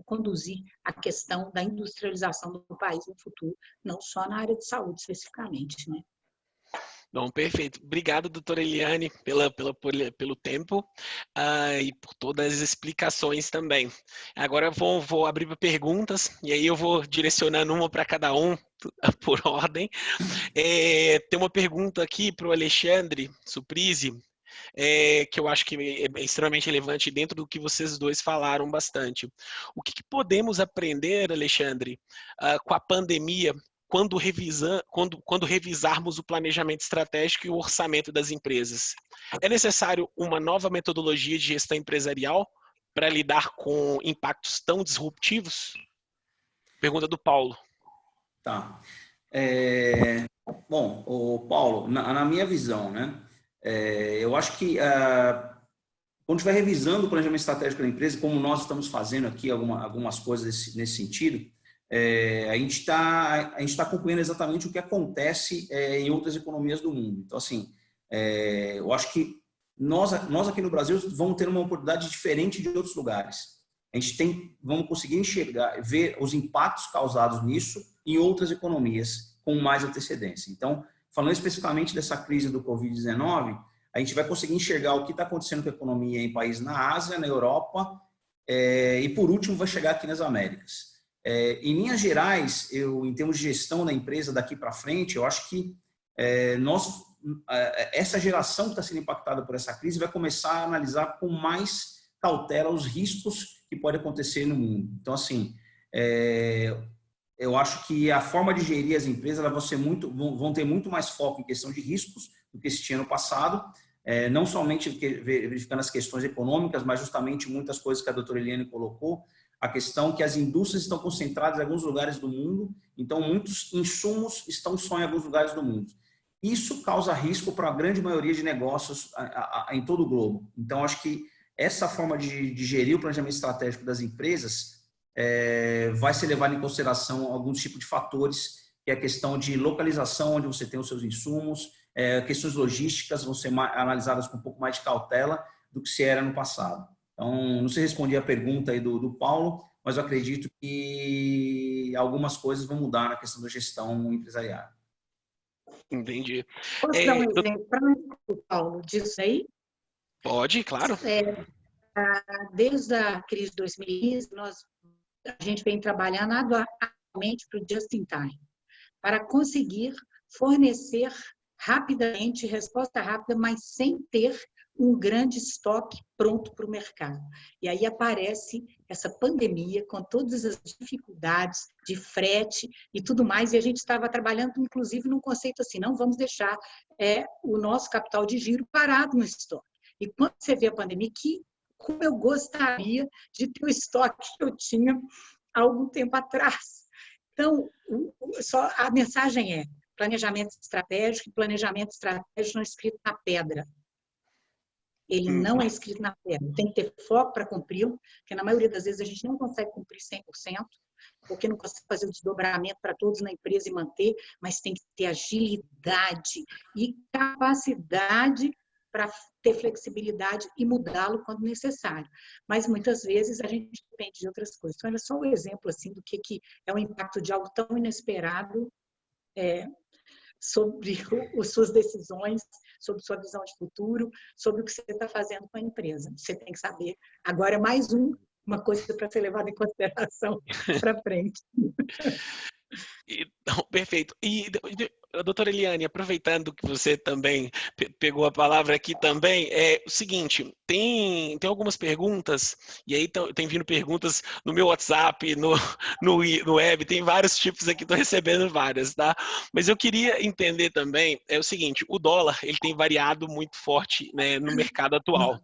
conduzir a questão da industrialização do país no futuro, não só na área de saúde especificamente, né? Bom, perfeito. Obrigado, doutora Eliane, pelo tempo e por todas as explicações também. Agora eu vou abrir para perguntas, e aí eu vou direcionando uma para cada um, por ordem. Tem uma pergunta aqui para o Alexandre Surprise, que eu acho que é extremamente relevante dentro do que vocês dois falaram bastante. O que podemos aprender, Alexandre, com a pandemia, quando revisarmos o planejamento estratégico e o orçamento das empresas? É necessário uma nova metodologia de gestão empresarial para lidar com impactos tão disruptivos? Pergunta do Paulo. Tá. Bom, Paulo, na minha visão, né, eu acho que quando estiver revisando o planejamento estratégico da empresa, como nós estamos fazendo aqui algumas coisas nesse sentido, a gente está acompanhando exatamente o que acontece em outras economias do mundo. Então, assim, eu acho que nós aqui no Brasil vamos ter uma oportunidade diferente de outros lugares. Vamos conseguir ver os impactos causados nisso em outras economias com mais antecedência. Então, falando especificamente dessa crise do Covid-19, a gente vai conseguir enxergar o que está acontecendo com a economia em países na Ásia, na Europa, e por último vai chegar aqui nas Américas. Em linhas gerais, em termos de gestão da empresa daqui para frente, eu acho que essa geração que está sendo impactada por essa crise vai começar a analisar com mais cautela os riscos que podem acontecer no mundo. Então, assim, eu acho que a forma de gerir as empresas vão ter muito mais foco em questão de riscos do que se tinha no passado, não somente verificando as questões econômicas, mas justamente muitas coisas que a doutora Eliane colocou, a questão que as indústrias estão concentradas em alguns lugares do mundo, então muitos insumos estão só em alguns lugares do mundo. Isso causa risco para a grande maioria de negócios em todo o globo. Então, acho que essa forma de gerir o planejamento estratégico das empresas vai ser levado em consideração alguns tipos de fatores, que é a questão de localização, onde você tem os seus insumos, questões logísticas vão ser analisadas com um pouco mais de cautela do que se era no passado. Então, não sei responder a pergunta aí do Paulo, mas eu acredito que algumas coisas vão mudar na questão da gestão empresarial. Entendi. Posso dar um exemplo prático, Paulo, disso aí? Pode, claro. Desde a crise de 2015, a gente vem trabalhando atualmente para o just-in-time, para conseguir fornecer rapidamente, resposta rápida, mas sem ter um grande estoque pronto para o mercado. E aí aparece essa pandemia com todas as dificuldades de frete e tudo mais, e a gente estava trabalhando, inclusive, num conceito assim, não vamos deixar o nosso capital de giro parado no estoque. E quando você vê a pandemia, que como eu gostaria de ter o estoque que eu tinha há algum tempo atrás. Então, só a mensagem é planejamento estratégico, e planejamento estratégico não é escrito na pedra. Ele não é escrito na pedra. Tem que ter foco para cumpri-lo, porque na maioria das vezes a gente não consegue cumprir 100%, porque não consegue fazer o desdobramento para todos na empresa e manter, mas tem que ter agilidade e capacidade para ter flexibilidade e mudá-lo quando necessário. Mas muitas vezes a gente depende de outras coisas. Então, era só um exemplo assim, do que é o impacto de algo tão inesperado sobre as suas decisões, sobre sua visão de futuro, sobre o que você está fazendo com a empresa. Você tem que saber. Agora é mais uma coisa para ser levada em consideração para frente. Então, perfeito. E, doutora Eliane, aproveitando que você também pegou a palavra aqui também, é o seguinte, tem algumas perguntas, e aí tem vindo perguntas no meu WhatsApp, no web, tem vários tipos aqui, estou recebendo várias, tá? Mas eu queria entender também, é o seguinte, o dólar, ele tem variado muito forte, né, no mercado atual.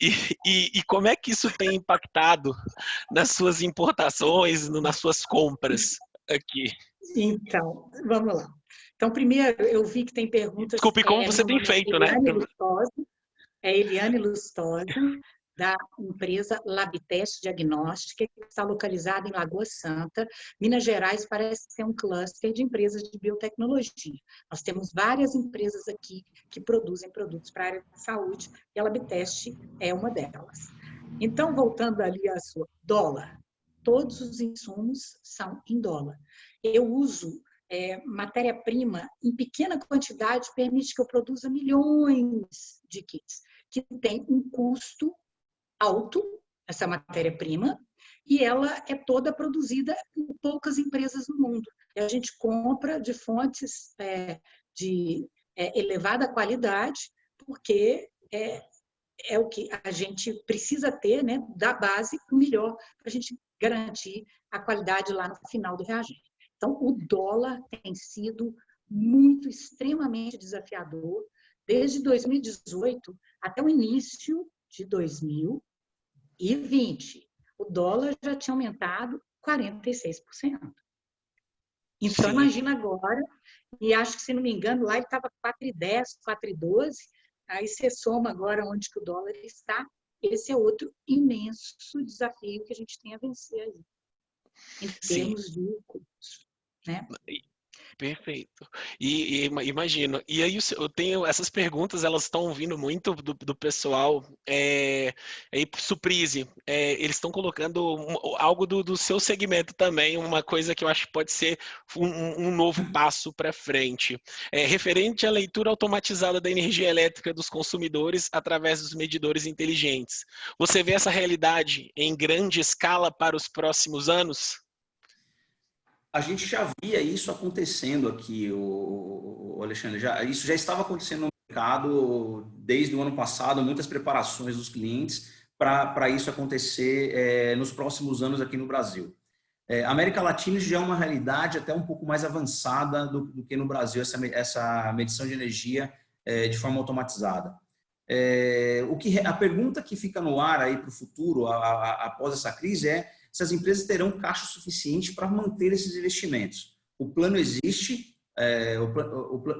E como é que isso tem impactado nas suas importações, nas suas compras aqui? Então, vamos lá. Então, primeiro, eu vi que tem perguntas... Desculpe, como você tem feito, né? Eliane Lustosa, da empresa Labtest Diagnóstica, que está localizada em Lagoa Santa, Minas Gerais. Parece ser um cluster de empresas de biotecnologia. Nós temos várias empresas aqui que produzem produtos para a área da saúde, e a Labtest é uma delas. Então, voltando ali a sua dólar, todos os insumos são em dólar. Eu uso matéria-prima em pequena quantidade, permite que eu produza milhões de kits, que tem um custo alto, essa matéria-prima, e ela é toda produzida por poucas empresas no mundo. E a gente compra de fontes de elevada qualidade, porque é o que a gente precisa ter, né, da base o melhor para a gente garantir a qualidade lá no final do reagente. Então, o dólar tem sido extremamente desafiador, desde 2018 até o início de 2020. O dólar já tinha aumentado 46%. Então, imagina agora, e acho que, se não me engano, lá ele estava 4,10, 4,12, aí você soma agora onde que o dólar está, esse é outro imenso desafio que a gente tem a vencer aí, em termos de custos, né? Perfeito. E imagino. E aí eu tenho essas perguntas, elas estão vindo muito do pessoal. Aí, Surprise, eles estão colocando algo do seu segmento também, uma coisa que eu acho que pode ser um novo passo para frente. Referente à leitura automatizada da energia elétrica dos consumidores através dos medidores inteligentes. Você vê essa realidade em grande escala para os próximos anos? A gente já via isso acontecendo aqui, o Alexandre. Isso já estava acontecendo no mercado desde o ano passado, muitas preparações dos clientes para isso acontecer nos próximos anos aqui no Brasil. A América Latina já é uma realidade até um pouco mais avançada do que no Brasil, essa medição de energia de forma automatizada. A pergunta que fica no ar aí para o futuro, após essa crise, é se as empresas terão caixa suficiente para manter esses investimentos. O plano existe,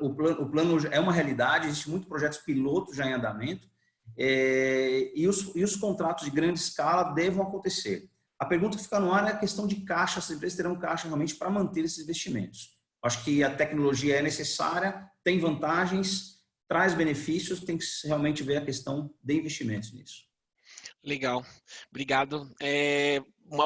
o plano é uma realidade, existem muitos projetos pilotos já em andamento, e os contratos de grande escala devem acontecer. A pergunta que fica no ar é a questão de caixa, se as empresas terão caixa realmente para manter esses investimentos. Acho que a tecnologia é necessária, tem vantagens, traz benefícios, tem que realmente ver a questão de investimentos nisso. Legal, obrigado.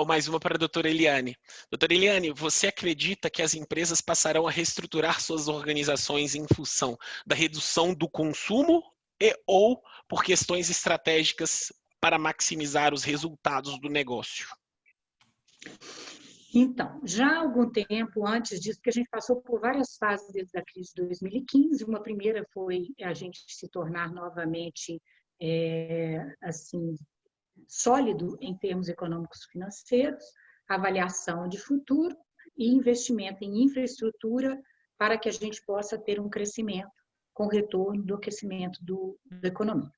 Mais uma para a doutora Eliane. Doutora Eliane, você acredita que as empresas passarão a reestruturar suas organizações em função da redução do consumo ou por questões estratégicas para maximizar os resultados do negócio? Então, já há algum tempo antes disso, porque a gente passou por várias fases desde a crise de 2015, uma primeira foi a gente se tornar novamente assim, sólido em termos econômicos financeiros, avaliação de futuro e investimento em infraestrutura para que a gente possa ter um crescimento com retorno do aquecimento da economia.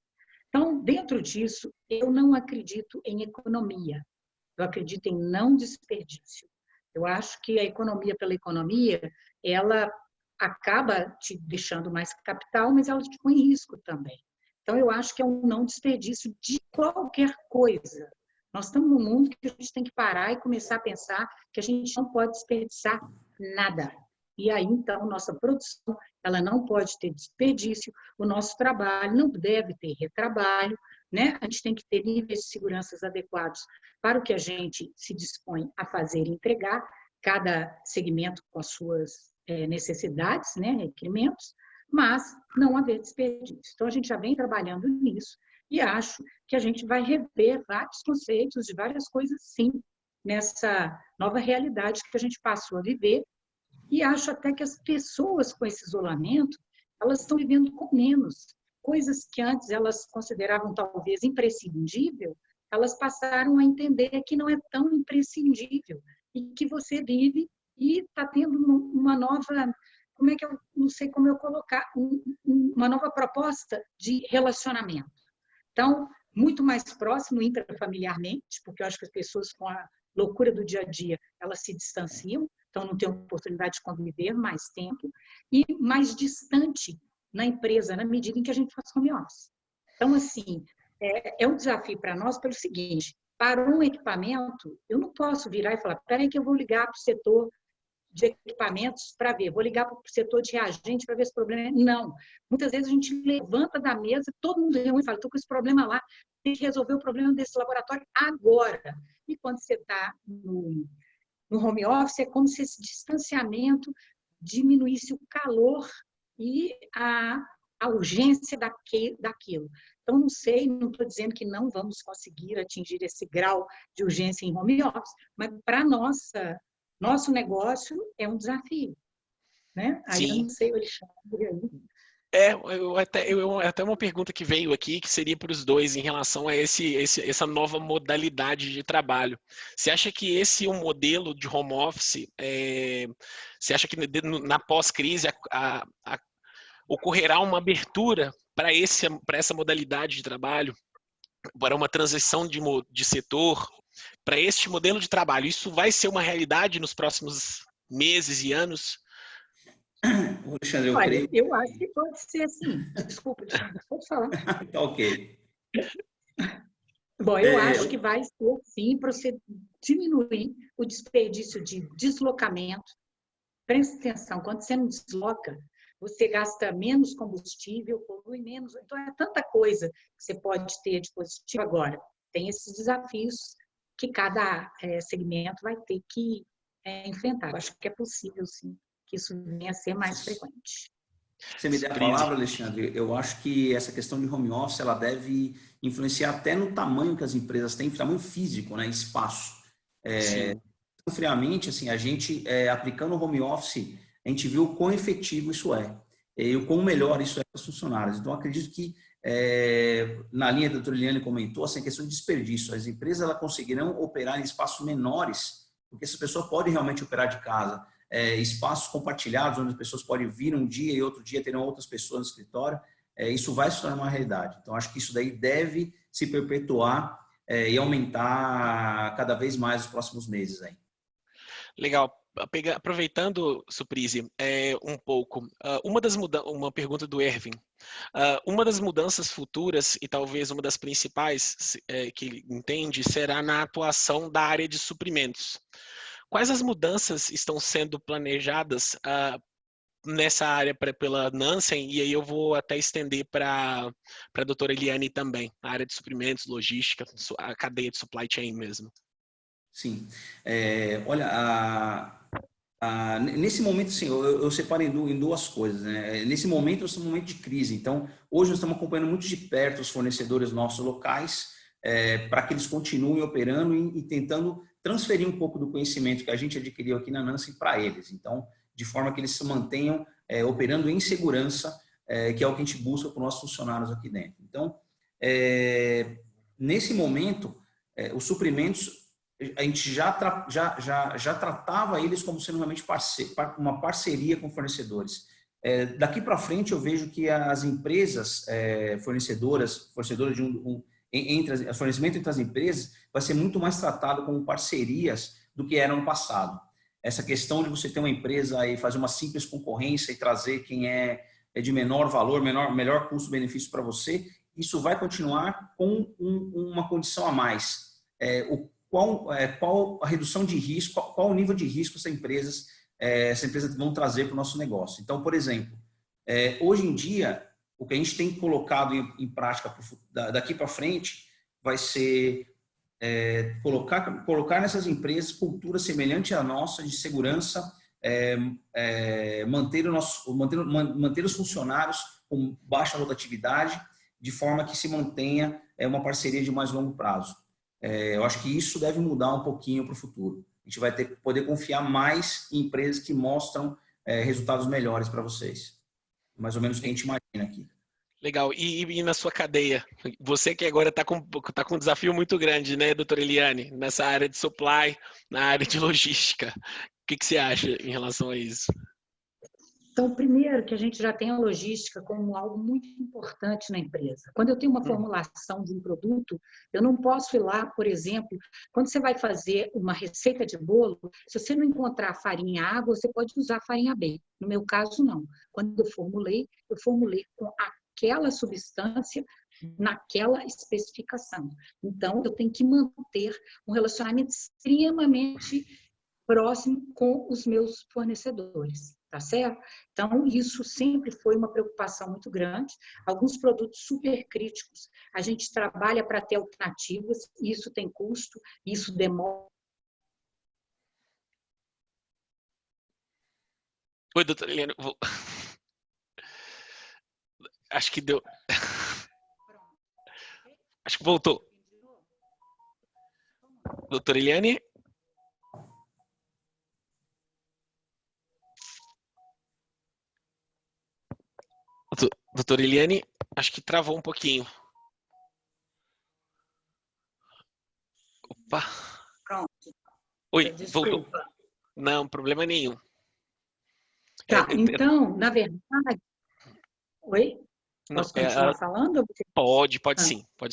Então, dentro disso, eu não acredito em economia. Eu acredito em não desperdício. Eu acho que a economia pela economia, ela acaba te deixando mais capital, mas ela te põe em risco também. Então, eu acho que é um não desperdício de qualquer coisa. Nós estamos num mundo que a gente tem que parar e começar a pensar que a gente não pode desperdiçar nada. E aí, então, nossa produção, ela não pode ter desperdício, o nosso trabalho não deve ter retrabalho, né? A gente tem que ter níveis de segurança adequados para o que a gente se dispõe a fazer e entregar, cada segmento com as suas necessidades, né, requerimentos, mas não haver desperdício. Então, a gente já vem trabalhando nisso e acho que a gente vai rever vários conceitos de várias coisas, sim, nessa nova realidade que a gente passou a viver. E acho até que as pessoas com esse isolamento, elas estão vivendo com menos. Coisas que antes elas consideravam talvez imprescindível, elas passaram a entender que não é tão imprescindível e que você vive e está tendo uma nova, como é que eu não sei como eu colocar, uma nova proposta de relacionamento. Então, muito mais próximo intrafamiliarmente, porque eu acho que as pessoas com a loucura do dia a dia, elas se distanciam, então não tem oportunidade de conviver mais tempo, e mais distante na empresa, na medida em que a gente faz home office. Então, assim, é um desafio para nós pelo seguinte, para um equipamento, eu não posso virar e falar, espera aí que eu vou ligar para o setor de equipamentos para ver, vou ligar para o setor de reagente para ver esse problema. Não. Muitas vezes a gente levanta da mesa, todo mundo reúne e fala, estou com esse problema lá, tem que resolver o problema desse laboratório agora. E quando você está no home office, é como se esse distanciamento diminuísse o calor e a urgência daquilo. Então, não sei, não estou dizendo que não vamos conseguir atingir esse grau de urgência em home office, mas para nosso negócio é um desafio. Né? Aí eu não sei, Alexandre. Até uma pergunta que veio aqui, que seria para os dois em relação a essa nova modalidade de trabalho. Você acha que esse é um modelo de home office? Você acha que na pós-crise ocorrerá uma abertura para essa modalidade de trabalho, para uma transição de setor, para este modelo de trabalho? Isso vai ser uma realidade nos próximos meses e anos? Alexandre, Olha, eu acho que pode ser assim. Desculpa, Alexandre, pode falar. Tá ok. Bom, eu acho que vai ser sim para você diminuir o desperdício de deslocamento. Presta atenção, quando você não desloca, você gasta menos combustível, polui menos. Então, é tanta coisa que você pode ter de positivo agora. Tem esses desafios que cada segmento vai ter que enfrentar. Eu acho que é possível, sim, que isso venha a ser mais frequente. Você me der a palavra, Alexandre, eu acho que essa questão de home office, ela deve influenciar até no tamanho que as empresas têm, tamanho físico, né, espaço. Friamente, assim, a gente, aplicando o home office, a gente viu o quão efetivo isso é, e o quão melhor isso é para os funcionários. Então, acredito que, na linha que a doutora Eliane comentou, assim, a questão de desperdício, as empresas elas conseguirão operar em espaços menores, porque essa pessoa pode realmente operar de casa, espaços compartilhados, onde as pessoas podem vir um dia e outro dia terão outras pessoas no escritório, isso vai se tornar uma realidade. Então, acho que isso daí deve se perpetuar e aumentar cada vez mais nos próximos meses aí. Legal. Aproveitando, Suprise, um pouco, uma pergunta do Ervin. Uma das mudanças futuras, e talvez uma das principais que ele entende, será na atuação da área de suprimentos. Quais as mudanças estão sendo planejadas nessa área pela Nansen? E aí eu vou até estender para a doutora Eliane também, a área de suprimentos, logística, a cadeia de supply chain mesmo. Sim. Olha, nesse momento, assim, eu separo em duas coisas. Né? Nesse momento, nós estamos num momento de crise. Então, hoje nós estamos acompanhando muito de perto os fornecedores nossos locais para que eles continuem operando e tentando transferir um pouco do conhecimento que a gente adquiriu aqui na Nansen para eles. Então, de forma que eles se mantenham operando em segurança, que é o que a gente busca para os nossos funcionários aqui dentro. Então, nesse momento, os suprimentos, a gente já tratava eles como sendo realmente uma parceria com fornecedores. Daqui para frente, eu vejo que as empresas fornecedoras de fornecimento entre as empresas vai ser muito mais tratado como parcerias do que era no passado. Essa questão de você ter uma empresa e fazer uma simples concorrência e trazer quem é de menor valor, melhor custo-benefício para você, isso vai continuar com uma condição a mais. Qual a redução de risco, qual o nível de risco essas empresas vão trazer para o nosso negócio. Então, por exemplo, hoje em dia, o que a gente tem colocado em prática daqui para frente vai ser colocar nessas empresas cultura semelhante à nossa de segurança, manter os funcionários com baixa rotatividade, de forma que se mantenha uma parceria de mais longo prazo. Eu acho que isso deve mudar um pouquinho para o futuro. A gente vai poder confiar mais em empresas que mostram resultados melhores para vocês. Mais ou menos o que a gente imagina aqui. Legal. E na sua cadeia? Você que agora está com um desafio muito grande, né, doutora Eliane? Nessa área de supply, na área de logística. O que você acha em relação a isso? Então, primeiro, que a gente já tem a logística como algo muito importante na empresa. Quando eu tenho uma formulação de um produto, eu não posso ir lá, por exemplo, quando você vai fazer uma receita de bolo, se você não encontrar farinha A, você pode usar farinha B. No meu caso, não. Quando eu formulei com aquela substância naquela especificação. Então, eu tenho que manter um relacionamento extremamente próximo com os meus fornecedores. Tá certo? Então, isso sempre foi uma preocupação muito grande. Alguns produtos super críticos, a gente trabalha para ter alternativas, isso tem custo, isso demora. Oi, doutora Eliane. Acho que deu. Acho que voltou. Doutora Eliane? Doutora Eliane, acho que travou um pouquinho. Opa. Pronto. Oi, Desculpa. voltou. Não, problema nenhum. Tá, então, na verdade... Oi? Posso continuar falando? Pode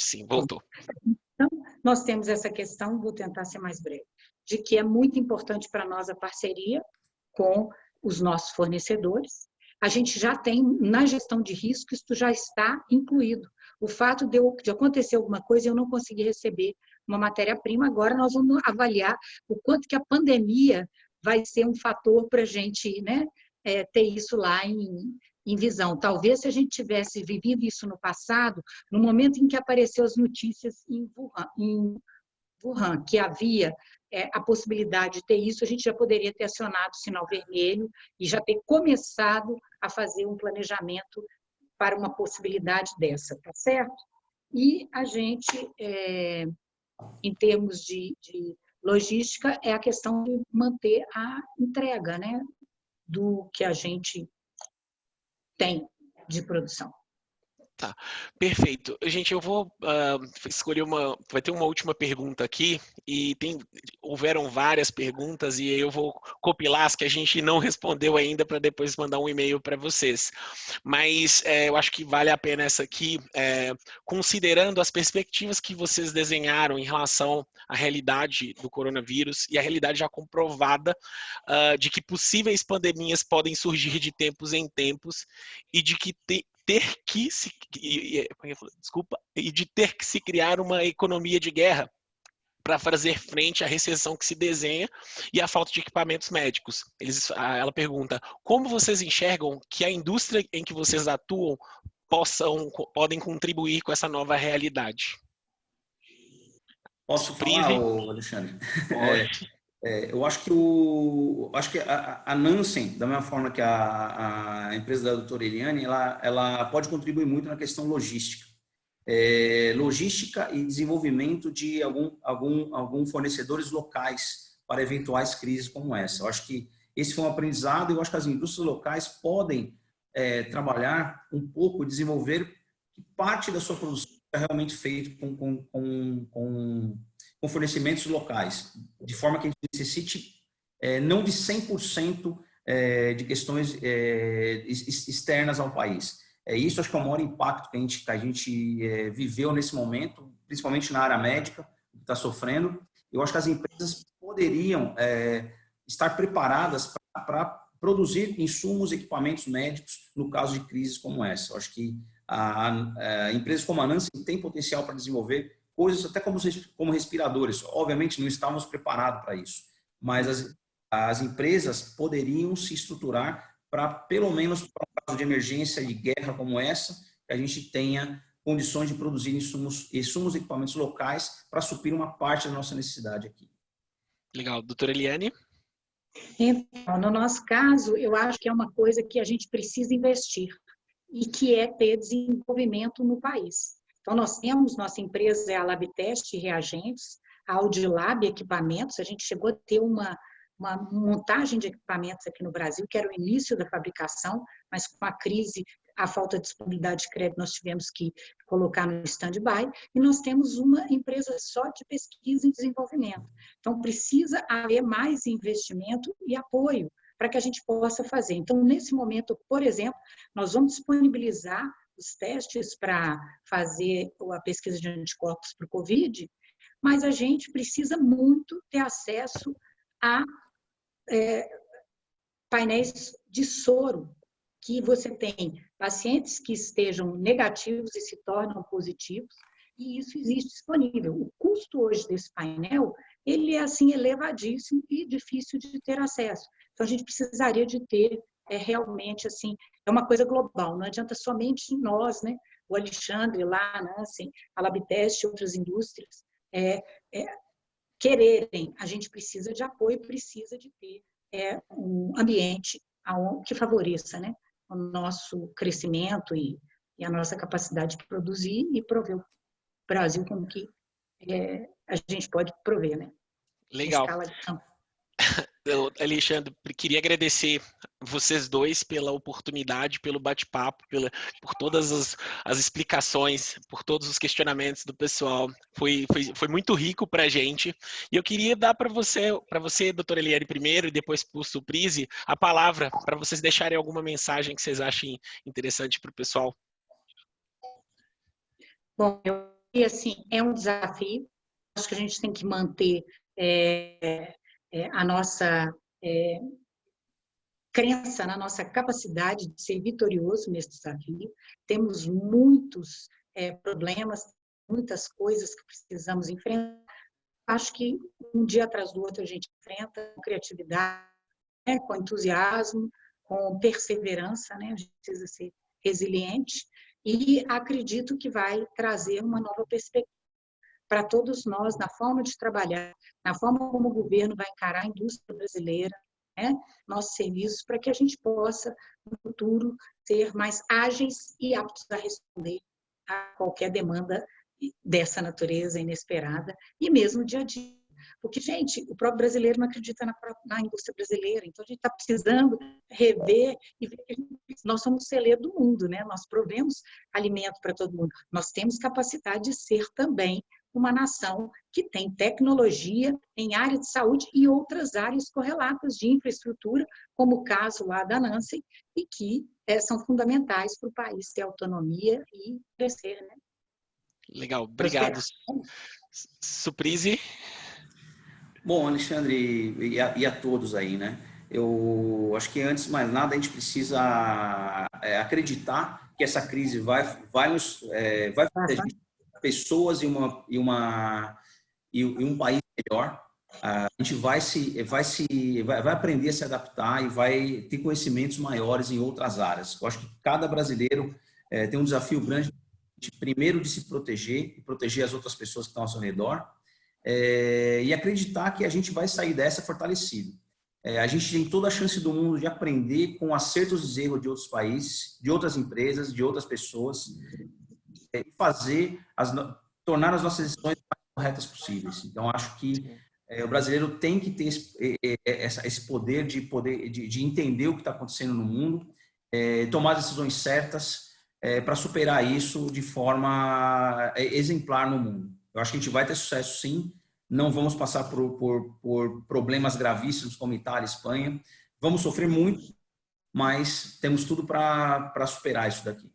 sim, voltou. Então, nós temos essa questão, vou tentar ser mais breve, de que é muito importante para nós a parceria com os nossos fornecedores. A gente já tem, na gestão de risco, isso já está incluído. O fato de acontecer alguma coisa e eu não conseguir receber uma matéria-prima, agora nós vamos avaliar o quanto que a pandemia vai ser um fator para a gente, né, ter isso lá em visão. Talvez se a gente tivesse vivido isso no passado, no momento em que apareceu as notícias em Wuhan, que havia a possibilidade de ter isso, a gente já poderia ter acionado o sinal vermelho e já ter começado a fazer um planejamento para uma possibilidade dessa, tá certo? E a gente, em termos de logística, é a questão de manter a entrega, né, do que a gente tem de produção. Tá, perfeito. Gente, eu vou escolher vai ter uma última pergunta aqui e houveram várias perguntas e eu vou compilar as que a gente não respondeu ainda para depois mandar um e-mail para vocês. Mas eu acho que vale a pena essa aqui, considerando as perspectivas que vocês desenharam em relação à realidade do coronavírus e a realidade já comprovada de que possíveis pandemias podem surgir de tempos em tempos e de que ter que se criar uma economia de guerra para fazer frente à recessão que se desenha e à falta de equipamentos médicos. Ela pergunta, como vocês enxergam que a indústria em que vocês atuam podem contribuir com essa nova realidade? Posso falar, Alexandre? Pode. Eu acho que a Nansen, da mesma forma que a empresa da doutora Eliane, ela pode contribuir muito na questão logística. Logística e desenvolvimento de alguns fornecedores locais para eventuais crises como essa. Eu acho que esse foi um aprendizado e eu acho que as indústrias locais podem trabalhar um pouco, desenvolver parte da sua produção é realmente feito com fornecimentos locais, de forma que a gente necessite não de 100% de questões externas ao país. Isso acho que é o maior impacto que a gente viveu nesse momento, principalmente na área médica, que está sofrendo. Eu acho que as empresas poderiam estar preparadas para produzir insumos, equipamentos médicos no caso de crises como essa. Eu acho que empresas como a Nansen têm potencial para desenvolver coisas até como respiradores. Obviamente não estávamos preparados para isso, mas as empresas poderiam se estruturar para, pelo menos para um caso de emergência, de guerra como essa, que a gente tenha condições de produzir insumos e equipamentos locais para suprir uma parte da nossa necessidade aqui. Legal. Doutora Eliane? Então, no nosso caso, eu acho que é uma coisa que a gente precisa investir e que é ter desenvolvimento no país. Então, nós temos, nossa empresa é a Labtest Reagentes, a Audilab Equipamentos, a gente chegou a ter uma montagem de equipamentos aqui no Brasil, que era o início da fabricação, mas com a crise, a falta de disponibilidade de crédito, nós tivemos que colocar no stand-by, e nós temos uma empresa só de pesquisa e desenvolvimento. Então, precisa haver mais investimento e apoio para que a gente possa fazer. Então, nesse momento, por exemplo, nós vamos disponibilizar os testes para fazer a pesquisa de anticorpos para o COVID, mas a gente precisa muito ter acesso a painéis de soro, que você tem pacientes que estejam negativos e se tornam positivos, e isso existe disponível. O custo hoje desse painel, ele é assim elevadíssimo e difícil de ter acesso. Então, a gente precisaria de ter realmente, assim, é uma coisa global, não adianta somente nós, né? O Alexandre lá, né? Assim, a Labtest e outras indústrias, quererem, a gente precisa de apoio, precisa de ter um ambiente que favoreça, né, o nosso crescimento e a nossa capacidade de produzir e prover o Brasil como que a gente pode prover, né? Legal. Em escala de campo. Alexandre, queria agradecer vocês dois pela oportunidade, pelo bate-papo, por todas as explicações, por todos os questionamentos do pessoal. Foi muito rico para a gente. E eu queria dar para você, doutora Eliane, primeiro, e depois para o Suprise, a palavra para vocês deixarem alguma mensagem que vocês achem interessante para o pessoal. Bom, assim, é um desafio. Acho que a gente tem que manter a nossa crença na nossa capacidade de ser vitorioso nesse desafio. Temos muitos problemas, muitas coisas que precisamos enfrentar. Acho que um dia atrás do outro a gente enfrenta com criatividade, com entusiasmo, com perseverança, né? A gente precisa ser resiliente e acredito que vai trazer uma nova perspectiva para todos nós, na forma de trabalhar, na forma como o governo vai encarar a indústria brasileira, né? Nossos serviços, para que a gente possa, no futuro, ser mais ágeis e aptos a responder a qualquer demanda dessa natureza inesperada, e mesmo dia a dia. Porque, gente, o próprio brasileiro não acredita na indústria brasileira, então a gente está precisando rever e ver que nós somos o celeiro do mundo, né? Nós provemos alimento para todo mundo. Nós temos capacidade de ser também uma nação que tem tecnologia em área de saúde e outras áreas correlatas de infraestrutura, como o caso lá da Nansen, e que são fundamentais para o país ter autonomia e crescer, né? Legal, obrigado. Suprise? Bom, Alexandre, e a todos aí, né? Eu acho que antes de mais nada a gente precisa acreditar que essa crise vai fazer a gente pessoas e um país melhor. A gente vai aprender a se adaptar e vai ter conhecimentos maiores em outras áreas. Eu acho que cada brasileiro tem um desafio grande, primeiro de se proteger e proteger as outras pessoas que estão ao seu redor, e acreditar que a gente vai sair dessa fortalecido. A gente tem toda a chance do mundo de aprender com acertos e erros de outros países, de outras empresas, de outras pessoas, e tornar as nossas decisões mais corretas possíveis. Então, acho que o brasileiro tem que ter esse poder de entender o que está acontecendo no mundo, tomar as decisões certas para superar isso de forma exemplar no mundo. Eu acho que a gente vai ter sucesso, sim. Não vamos passar por problemas gravíssimos como Itália e Espanha, Vamos sofrer muito, mas temos tudo para superar isso daqui.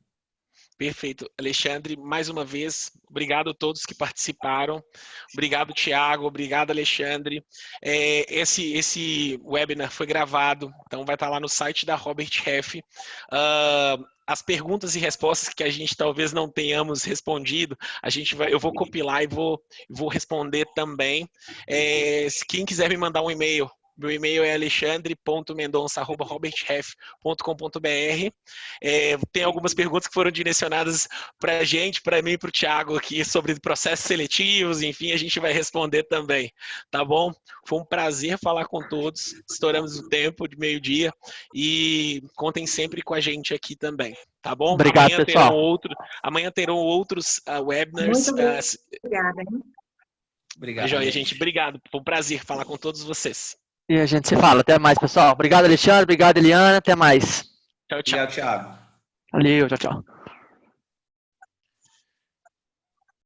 Perfeito. Alexandre, mais uma vez, obrigado a todos que participaram. Obrigado, Thiago. Obrigado, Alexandre. Esse webinar foi gravado, então vai estar lá no site da Robert Half. As perguntas e respostas que a gente talvez não tenhamos respondido, eu vou compilar e vou responder também. Se quem quiser me mandar um e-mail, meu e-mail é alexandre.mendonça@roberthalf.com.br. Tem algumas perguntas que foram direcionadas para a gente, para mim e para o Thiago aqui, sobre processos seletivos, enfim, a gente vai responder também, tá bom? Foi um prazer falar com todos, estouramos o tempo de meio-dia e contem sempre com a gente aqui também, tá bom? Obrigado, pessoal. Amanhã terão outros webinars. Muito obrigada. Obrigado, Joia, gente. Obrigado. Foi um prazer falar com todos vocês. E a gente se fala. Até mais, pessoal. Obrigado, Alexandre. Obrigado, Eliana. Até mais. Tchau, tchau. Obrigado, Thiago. Valeu, tchau, tchau.